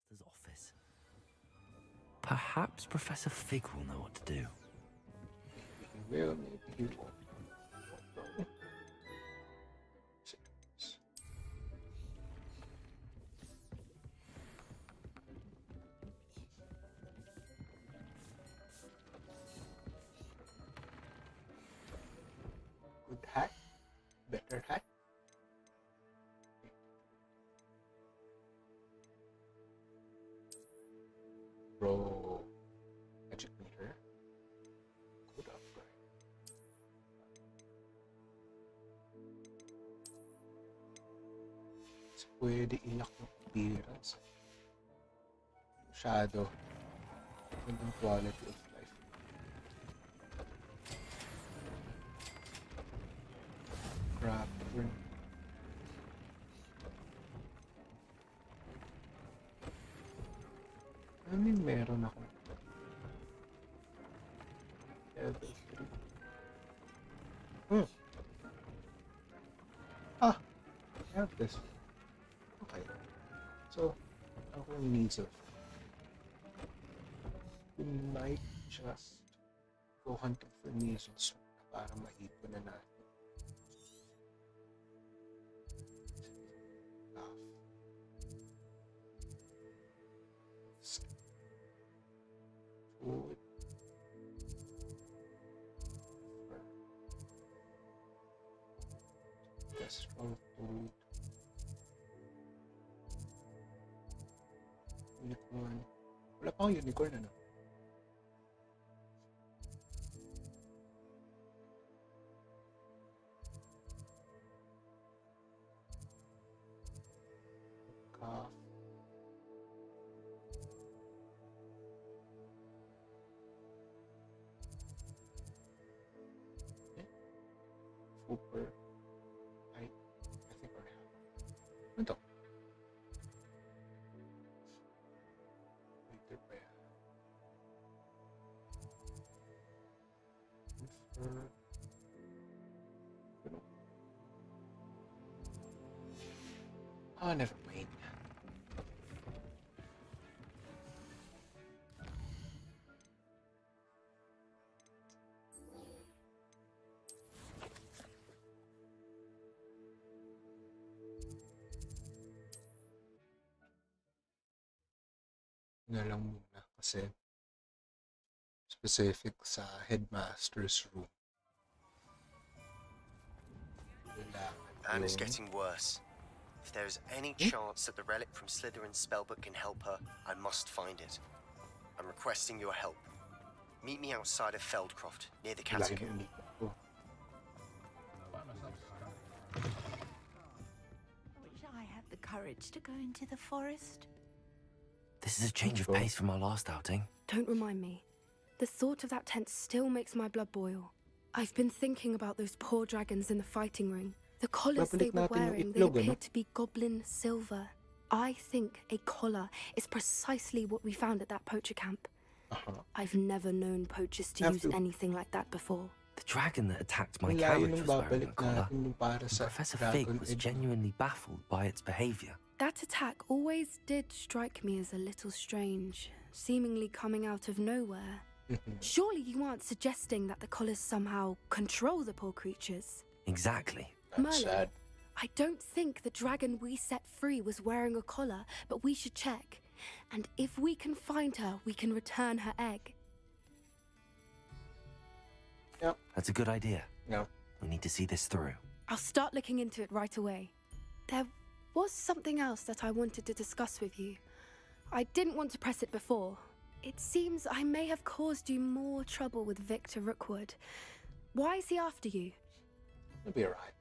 His office. Perhaps Professor Fig will know what to do. Maybe he will, maybe he won't. Good hat, better hat. Bro, magic meter. Good upgrade. So, pwede ilak yung appearance. Shadow. Gandang quality of life. Crapper. I mean, meron ako. Level 3. Ah! I have this. Okay. So, ako needs of. We might just go hunting for measles para mahipon na natin. Food. Kestrel food. Unicorn. Wala pa akong unicorn, ano? Calf. Super. I think I have. Ano to? Later pa yan. Ano? Ah, never mind. Na lang muna kasi specific sa headmaster's room. And it's getting worse. If there is any chance that the relic from Slytherin's spellbook can help her, I must find it. I'm requesting your help. Meet me outside of Feldcroft, near the catacomb. I wish I had the courage to go into the forest. This is a change of pace from our last outing. Don't remind me. The thought of that tent still makes my blood boil. I've been thinking about those poor dragons in the fighting ring. The collars they were wearing, they appeared to be goblin silver. I think a collar is precisely what we found at that poacher camp. I've never known poachers to use anything like that before. The dragon that attacked my carriage was wearing a collar, and Professor Fig was genuinely baffled by its behavior. That attack always did strike me as a little strange, seemingly coming out of nowhere. Surely you aren't suggesting that the collars somehow control the poor creatures? Exactly. Merlin, I don't think the dragon we set free was wearing a collar, but we should check. And if we can find her, we can return her egg. Yep. That's a good idea. No. We need to see this through. I'll start looking into it right away. There was something else that I wanted to discuss with you. I didn't want to press it before. It seems I may have caused you more trouble with Victor Rookwood. Why is he after you? It'll be alright.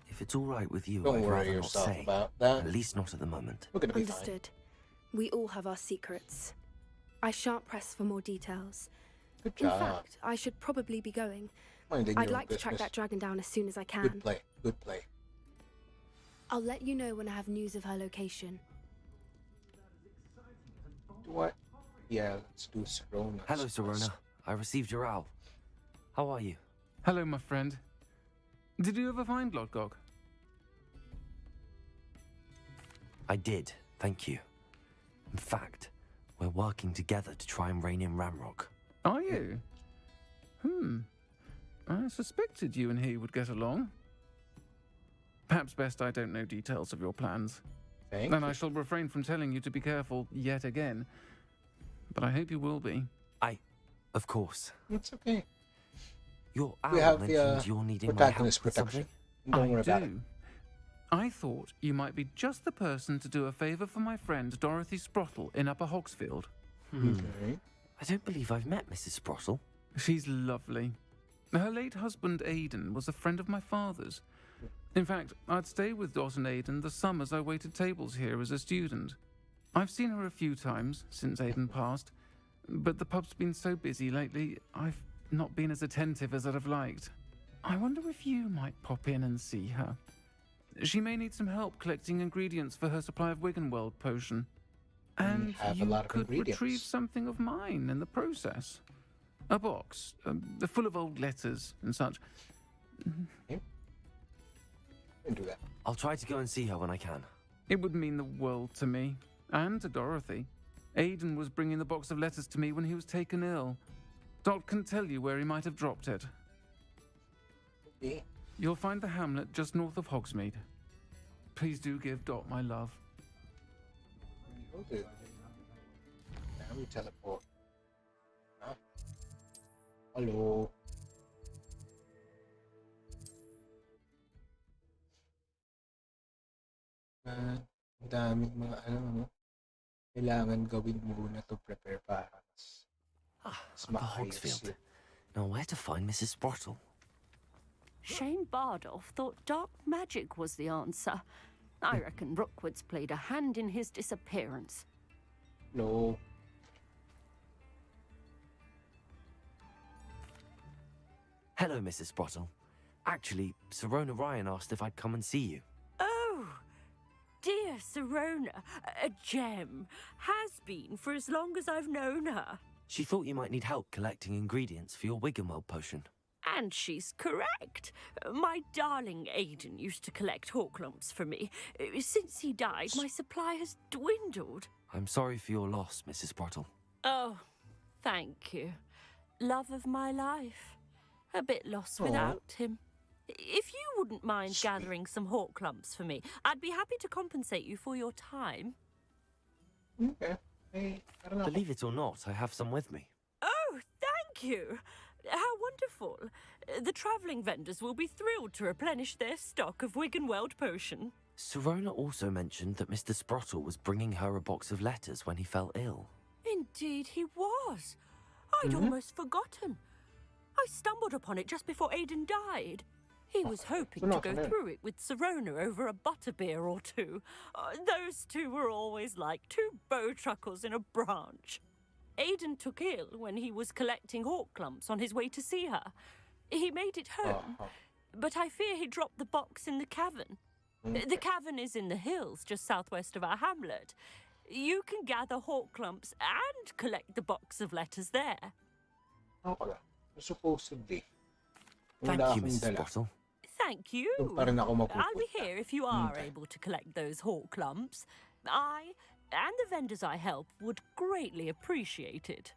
If it's all right with you, Don't I'd worry rather not yourself say. about that. At least not at the moment. We're gonna be Understood. We all have our secrets. I shan't press for more details. Good In job. fact, I should probably be going. Minding I'd your like to track business. that dragon down as soon as I can. Good play. Good play. I'll let you know when I have news of her location. What? Yeah, let's do Serona. Hello, Serona. I received your owl. How are you? Hello, my friend. Did you ever find Lodgog? I did, thank you. In fact, we're working together to try and rein in Ranrock. Are you? I suspected you and he would get along. Perhaps best I don't know details of your plans. Thank I shall refrain from telling you to be careful yet again. But I hope you will be. Of course. It's okay. Your We owl have mentioned the you're needing my help protagonist with protection. something. Don't worry about it. I thought you might be just the person to do a favour for my friend Dorothy Sprottle in Upper Hogsfield. Okay. I don't believe I've met Mrs. Sprottle. She's lovely. Her late husband Aidan was a friend of my father's. In fact, I'd stay with Dot and Aidan the summers I waited tables here as a student. I've seen her a few times since Aidan passed, but the pub's been so busy lately, I've not been as attentive as I'd have liked. I wonder if you might pop in and see her. She may need some help collecting ingredients for her supply of Wiggenweld potion. And have a you lot of could ingredients. retrieve something of mine in the process. A box, full of old letters and such. Okay. Can do that. I'll try to go and see her when I can. It would mean the world to me, and to Dorothy. Aidan was bringing the box of letters to me when he was taken ill. Dot can tell you where he might have dropped it. Okay. You'll find the hamlet just north of Hogsmeade. Please do give Dot my love. Okay. Now we teleport. Huh? Hello. Ang daming mga kailangan gawin muna to prepare para mas Upper Hogsfield. Now where to find Mrs. Sprottle? Shane Bardolph thought dark magic was the answer. I reckon Rookwood's played a hand in his disappearance. No. Hello, Mrs. Sprottle. Actually, Serona Ryan asked if I'd come and see you. Oh, dear Serona, a gem. Has been for as long as I've known her. She thought you might need help collecting ingredients for your Wiggenweld potion. And she's correct. My darling Aidan used to collect hawklumps for me. Since he died, my supply has dwindled. I'm sorry for your loss, Mrs. Sprottle. Oh, thank you. Love of my life. A bit lost Aw. without him. If you wouldn't mind gathering some hawklumps for me, I'd be happy to compensate you for your time. Okay. Hey, I don't know. Believe it or not, I have some with me. Oh, thank you. How wonderful. The travelling vendors will be thrilled to replenish their stock of Wiggenweld potion. Serona also mentioned that Mr. Sprottle was bringing her a box of letters when he fell ill. Indeed he was. I'd almost forgotten. I stumbled upon it just before Aidan died. He was hoping to not go familiar. through it with Serona over a butterbeer or two. Those two were always like two bowtruckles in a branch. Aidan took ill when he was collecting hawklumps on his way to see her. He made it home, but I fear he dropped the box in the cavern. The cavern is in the hills just southwest of our hamlet. You can gather hawk clumps and collect the box of letters there. Ano pala? Supposedly. Thank you, Mrs. Bottle. Thank you. Doon pa rin ako I'll mapupunta. be here if you are able to collect those hawk clumps. I and the vendors I help would greatly appreciate it.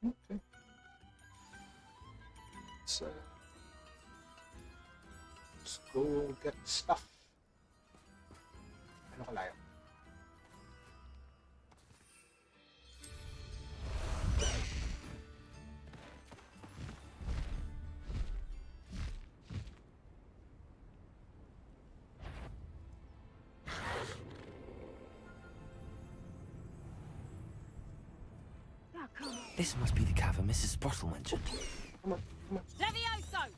Okay. So, let's go get stuff. Ano kalayo? This must be the cavern Mrs. Bottle mentioned. Levioso!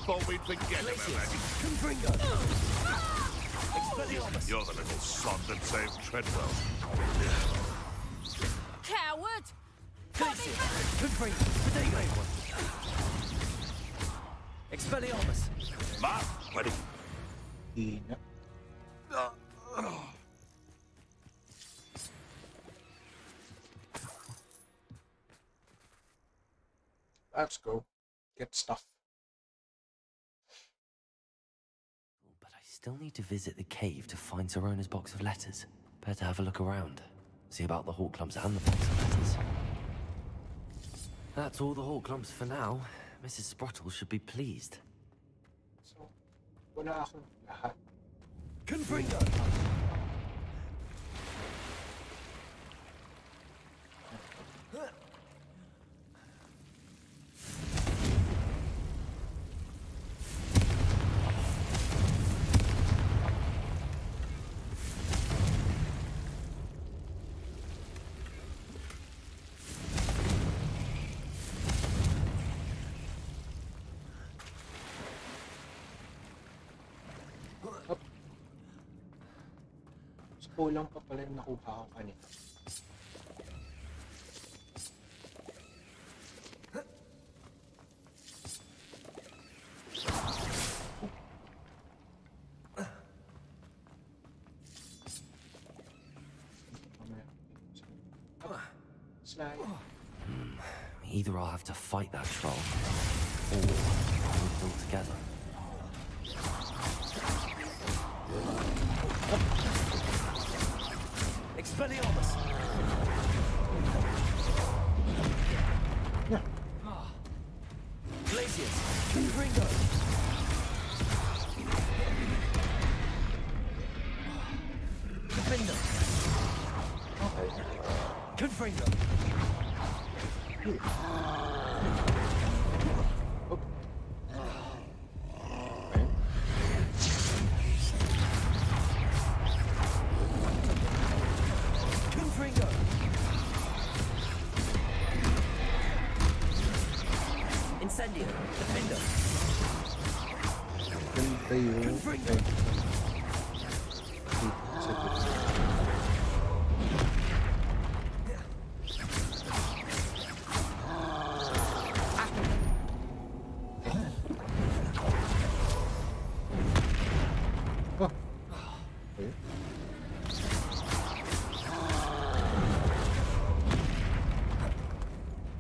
Thought we'd forget about that. Confringo! Expelliarmus! You're the little sod that saved Treadwell. Coward! Glacier! Confringo! Protego! Expelliarmus! Ma, ready. Ina. Let's go get stuff. But I still need to visit the cave to find Sorona's box of letters. Better have a look around. See about the hawk clumps and the box of letters. That's all the hawk clumps for now. Mrs. Sprottle should be pleased. So, wala akong lahat. Confringo! Kulang pa pala yung nakuha ko kanina. Slide. Either I'll have to fight that troll, or we'll build together. Expelliarmus! Yeah. Glaciers! Confringo! Defender! Okay. Confringo! Confringo! Incendio! Defender! Ganda yun. Confringo!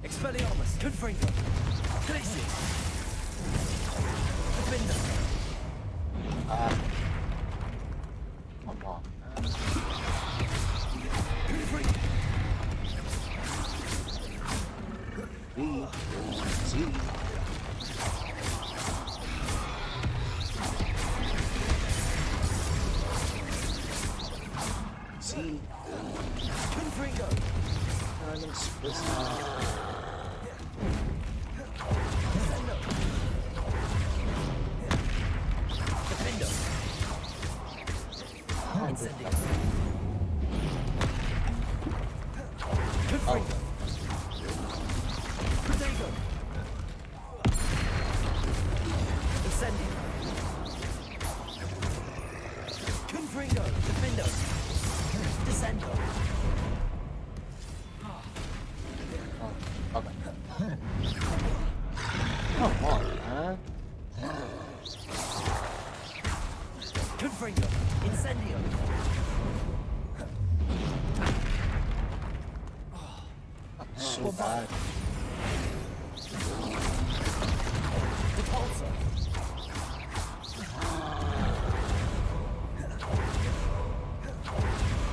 Expelliarmus! Confringo! Glacier! Defender! Come on. Confringo! See. See. Confringo! Defender! Incendio! Confringo! Protego! Incendio! Confringo! Defendo! Descendo! Okay. Come on, man. Confringo! Incendio! So bad. Repulsor!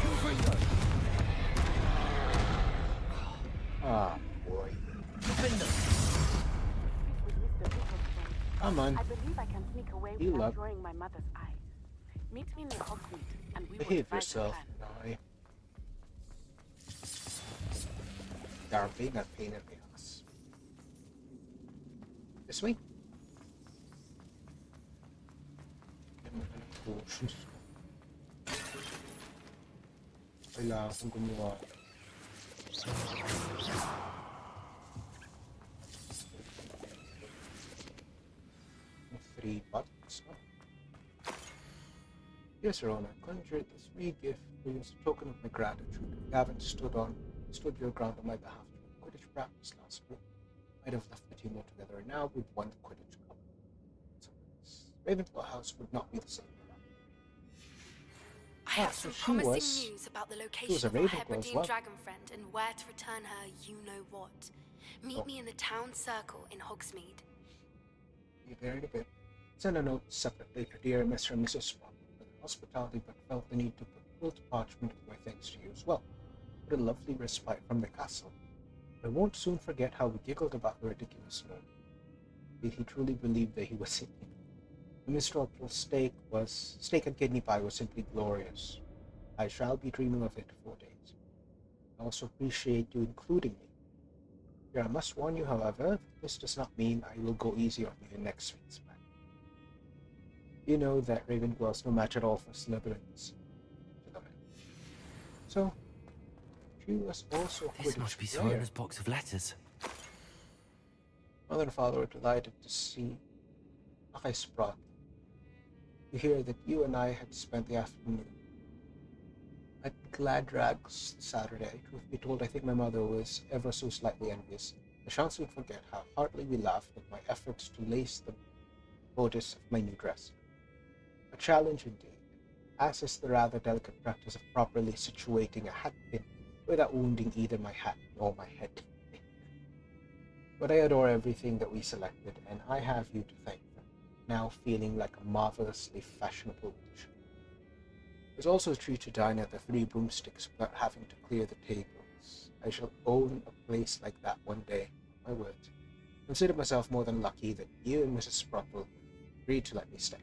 Confringo! Ah, boy. Defender! Come on. I believe I can sneak away You without luck. drawing my mother's eyes. Meet me in the Hogsmeade, and we will Behave devise a yourself, plan. Nai. You're being a pain in the ass. This way? Kailangan kong gumawa. 3 bucks. Yes, Ron, I conjured this wee gift for you as a token of my gratitude. You haven't stood your ground on my behalf during Quidditch practice last week. I'd have left the team altogether, and now we'd won the Quidditch Cup. So, Ravenclaw House would not be the same without me. I have some promising news about the location of our Hebridean dragon friend and where to return her you-know-what. Meet me in the town circle in Hogsmeade. Be there in a bit. Send a note separately to dear Mr. and Mrs. Spock for their hospitality, but felt the need to put full parchment with my thanks to you as well. What a lovely respite from the castle. I won't soon forget how we giggled about the ridiculous note. Did he truly believe that he was sinking? The miserable steak and kidney pie was simply glorious. I shall be dreaming of it for days. I also appreciate you including me. Here, I must warn you, however, this does not mean I will go easy on you in next week's match. You know that Ravenclaw's no match at all for Slytherins. So, she was also This must be Sorona's box of letters. Mother and father were delighted to see I Sprott. To hear that you and I had spent the afternoon at Gladrag's Saturday. Truth be told, I think my mother was ever so slightly envious. I shan't soon forget how heartily we laughed at my efforts to lace the bodice of my new dress. A challenge indeed, as is the rather delicate practice of properly situating a hat pin without wounding either my hat nor my head. But I adore everything that we selected, and I have you to thank for now feeling like a marvelously fashionable witch. It's also a treat to dine at the Three Broomsticks without having to clear the tables. I shall own a place like that one day, my word. Consider myself more than lucky that you and Mrs. Sprottle agreed to let me stay.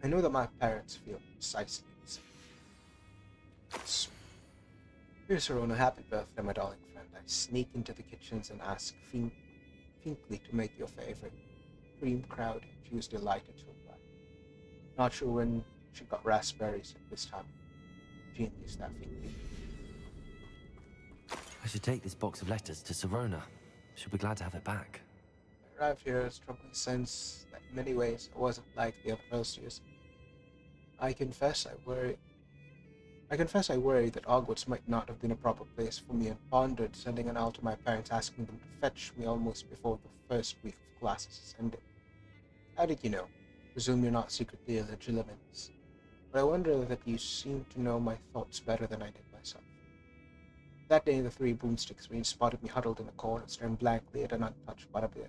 I know that my parents feel precisely the same. Here's Serona, happy birthday, my darling friend. I sneak into the kitchens and ask Finkley to make your favorite cream crowd. She was delighted to apply. Not sure when she got raspberries at this time. Genius, that Finkley. I should take this box of letters to Serona. She'll be glad to have it back. I arrived here struggling to sense that in many ways I wasn't like the other first years. I confess I worried that Hogwarts might not have been a proper place for me, and pondered sending an out to my parents asking them to fetch me almost before the first week of classes has ended. How did you know? Presume you're not secretly illegitimate. But I wonder that you seem to know my thoughts better than I did myself. That day the Three Broomsticks range spotted me huddled in a corner, staring blankly at an untouched butterbeer.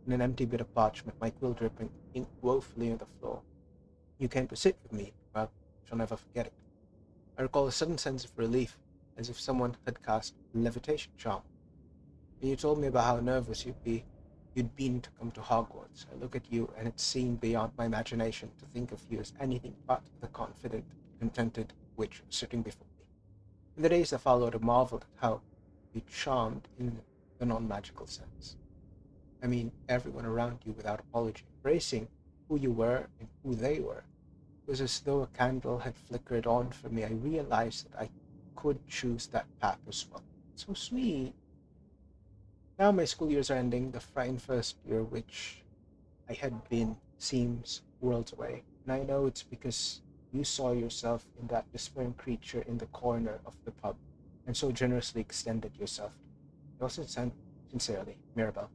In an empty bit of parchment, my quill dripping ink woefully on the floor. You came to sit with me. Well, I shall never forget it. I recall a sudden sense of relief, as if someone had cast a levitation charm. And you told me about how nervous you'd been to come to Hogwarts. I look at you, and it seemed beyond my imagination to think of you as anything but the confident, contented witch sitting before me. In the days that followed, I marveled at how you charmed in the non-magical sense. I mean, everyone around you without apology, embracing who you were and who they were. It was as though a candle had flickered on for me. I realized that I could choose that path as well. So sweet. Now my school years are ending. The frightened first year, which I had been, seems worlds away. And I know it's because you saw yourself in that despairing creature in the corner of the pub, and so generously extended yourself. Yours sincerely, Mirabelle.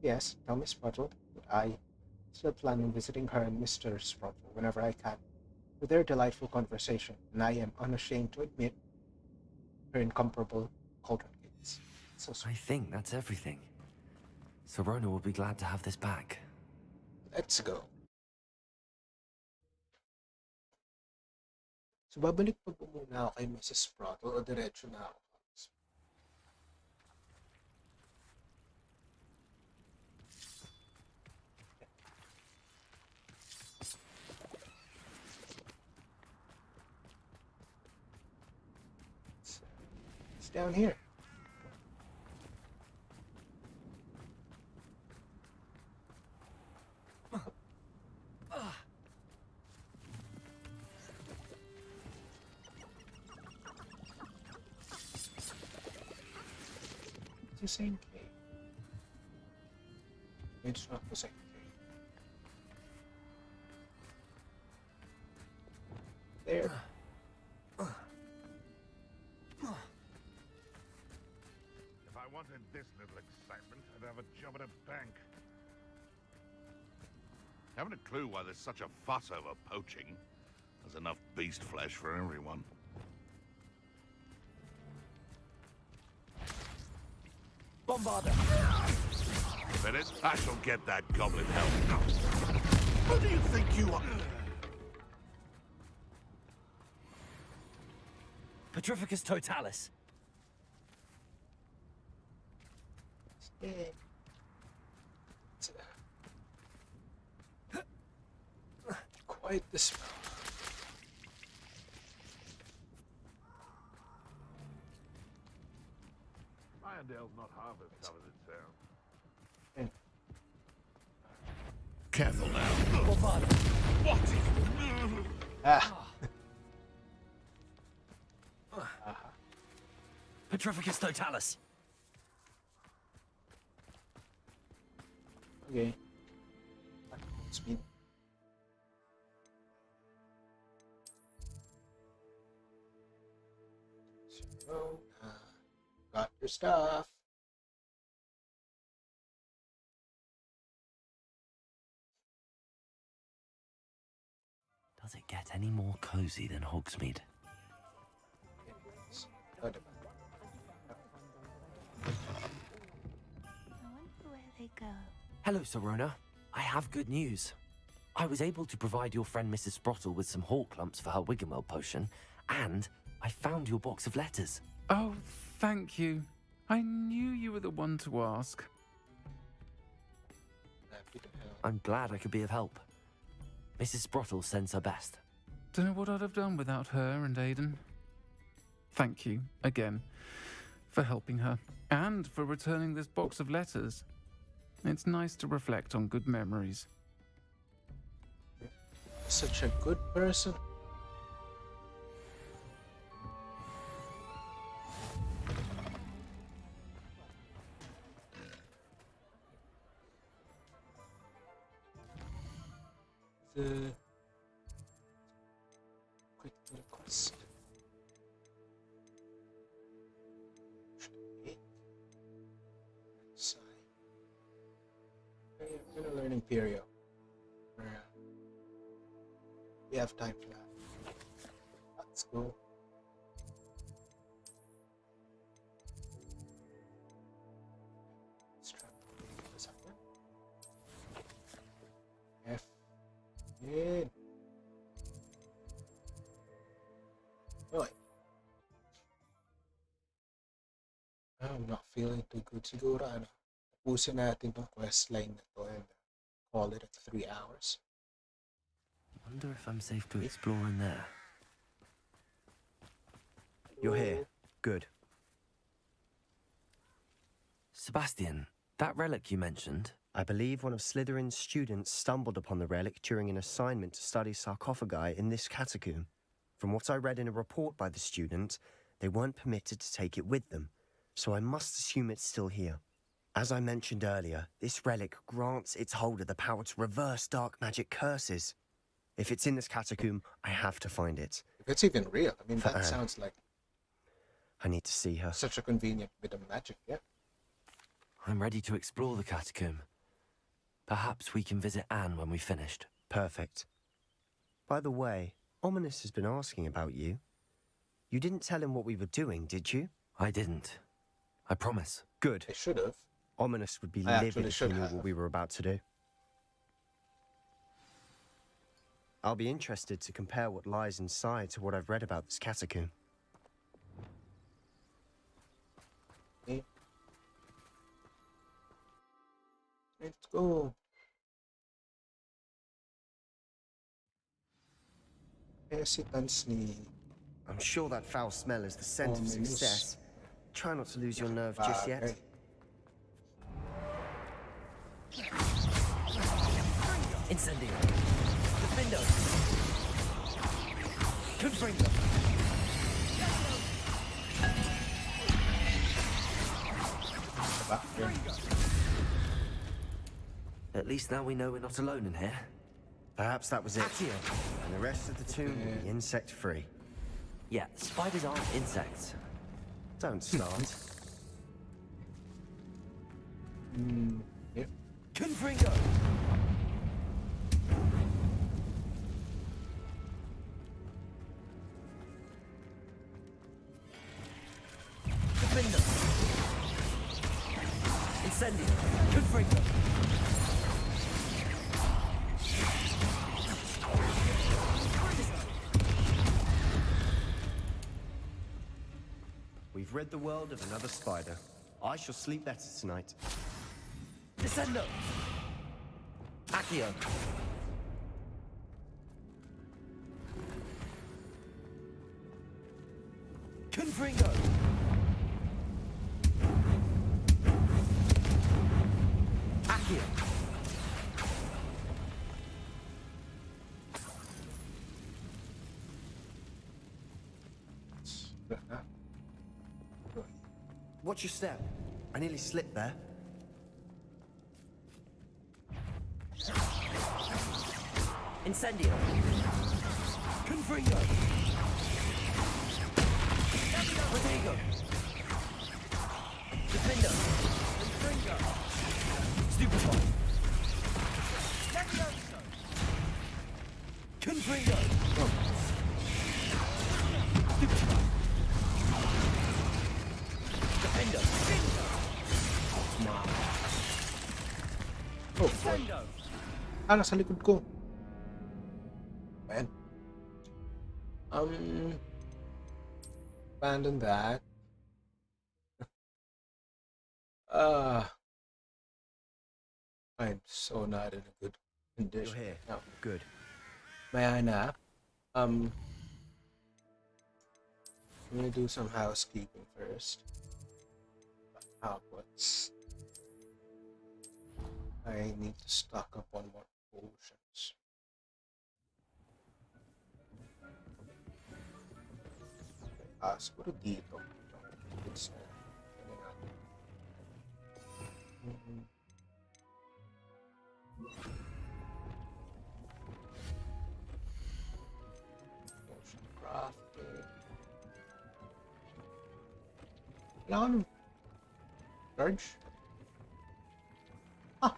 Yes, tell Miss Sprottle that I still plan on visiting her and Mr. Sprottle whenever I can. with their delightful conversation, and I am unashamed to admit her incomparable cauldron gates. So sweet. I think that's everything. Sorona will be glad to have this back. Let's go. So, babalik pa po muna ako kay Mrs. Prato o diretso na ako? It's down here. It's the same cave. It's not the same cave. There. If I wanted this little excitement, I'd have a job at a bank. Haven't a clue why there's such a fuss over poaching. There's enough beast flesh for everyone. Bombarder! Minute, I shall get that goblin help. Who do you think you are? Petrificus totalis. Yeah. Quite the smell. Irondale's not half as tough as it sounds. And careful now. Bombarder! What? Ah. Petrificus totalis. Okay. Speed. So, got your stuff. Does it get any more cozy than Hogsmeade? Hello, Sorona. I have good news. I was able to provide your friend Mrs. Sprottle with some hawk lumps for her Wiggenweld potion, and I found your box of letters. Oh, thank you. I knew you were the one to ask. I'm glad I could be of help. Mrs. Sprottle sends her best. Don't know what I'd have done without her and Aiden. Thank you, again, for helping her, and for returning this box of letters. It's nice to reflect on good memories. Such a good person. The quick little quest. We're in a learning period. We have time for that. Let's go. F. In. Oh, wait. I'm not feeling too good. Siguro, pusin natin tong quest line na to and call it at 3 hours. Wonder if I'm safe to explore in there. You're here. Good. Sebastian, that relic you mentioned... I believe one of Slytherin's students stumbled upon the relic during an assignment to study sarcophagi in this catacomb. From what I read in a report by the student, they weren't permitted to take it with them, so I must assume it's still here. As I mentioned earlier, this relic grants its holder the power to reverse dark magic curses. If it's in this catacomb, I have to find it. If it's even real, I mean, that sounds like... I need to see her. Such a convenient bit of magic, yeah? I'm ready to explore the catacomb. Perhaps we can visit Anne when we've finished. Perfect. By the way, Ominous has been asking about you. You didn't tell him what we were doing, did you? I didn't. I promise. Good. I should have. Ominous would be I livid if he should knew have. what we were about to do. I'll be interested to compare what lies inside to what I've read about this catacomb. Okay. Let's go. Hesitance ni. I'm sure that foul smell is the scent of success. Try not to lose your nerve just yet. Incendio. Defendo. Confringo. At least now we know we're not alone in here. Perhaps that was it. And the rest of the tomb will be insect-free. Yeah, spiders aren't insects. Don't start. Yep. Confringo. Defendo. Incendio. Confringo. We've rid the world of another spider. I shall sleep better tonight. Descendo. Accio. Confringo. Accio. Watch your step. I nearly slipped there. Incendio. Confringo. Protego. Defendo. Confringo. Stupefy. Confringo. Stupefy. Defendo. Oh boy. Nasa likod ko. Man. Abandon that. I'm so not in a good condition. You're here. No. Good. May I nap? I'm gonna do some housekeeping first. Hogwarts. I need to stock up on more potions. Siguro dito. It's potion crafting. Kailangan charge. Ah.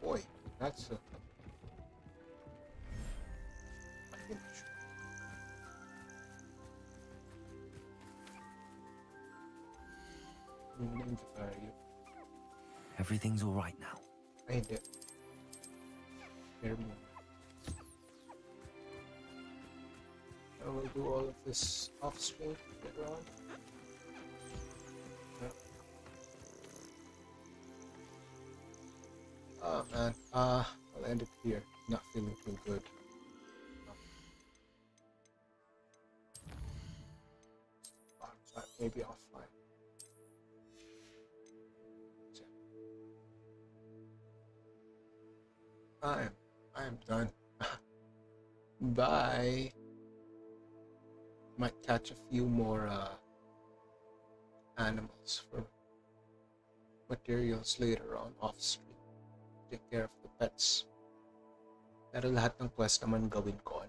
Boy, that's a finish. Everything's all right now. I did. I will do all of this off screen later on. Yeah. Oh man, I'll end it here. Not feeling too good. Maybe offline. I am done. Bye. Might catch a few more animals for materials later on off screen. Take care of the pets. Pero lahat ng quest naman gawin ko on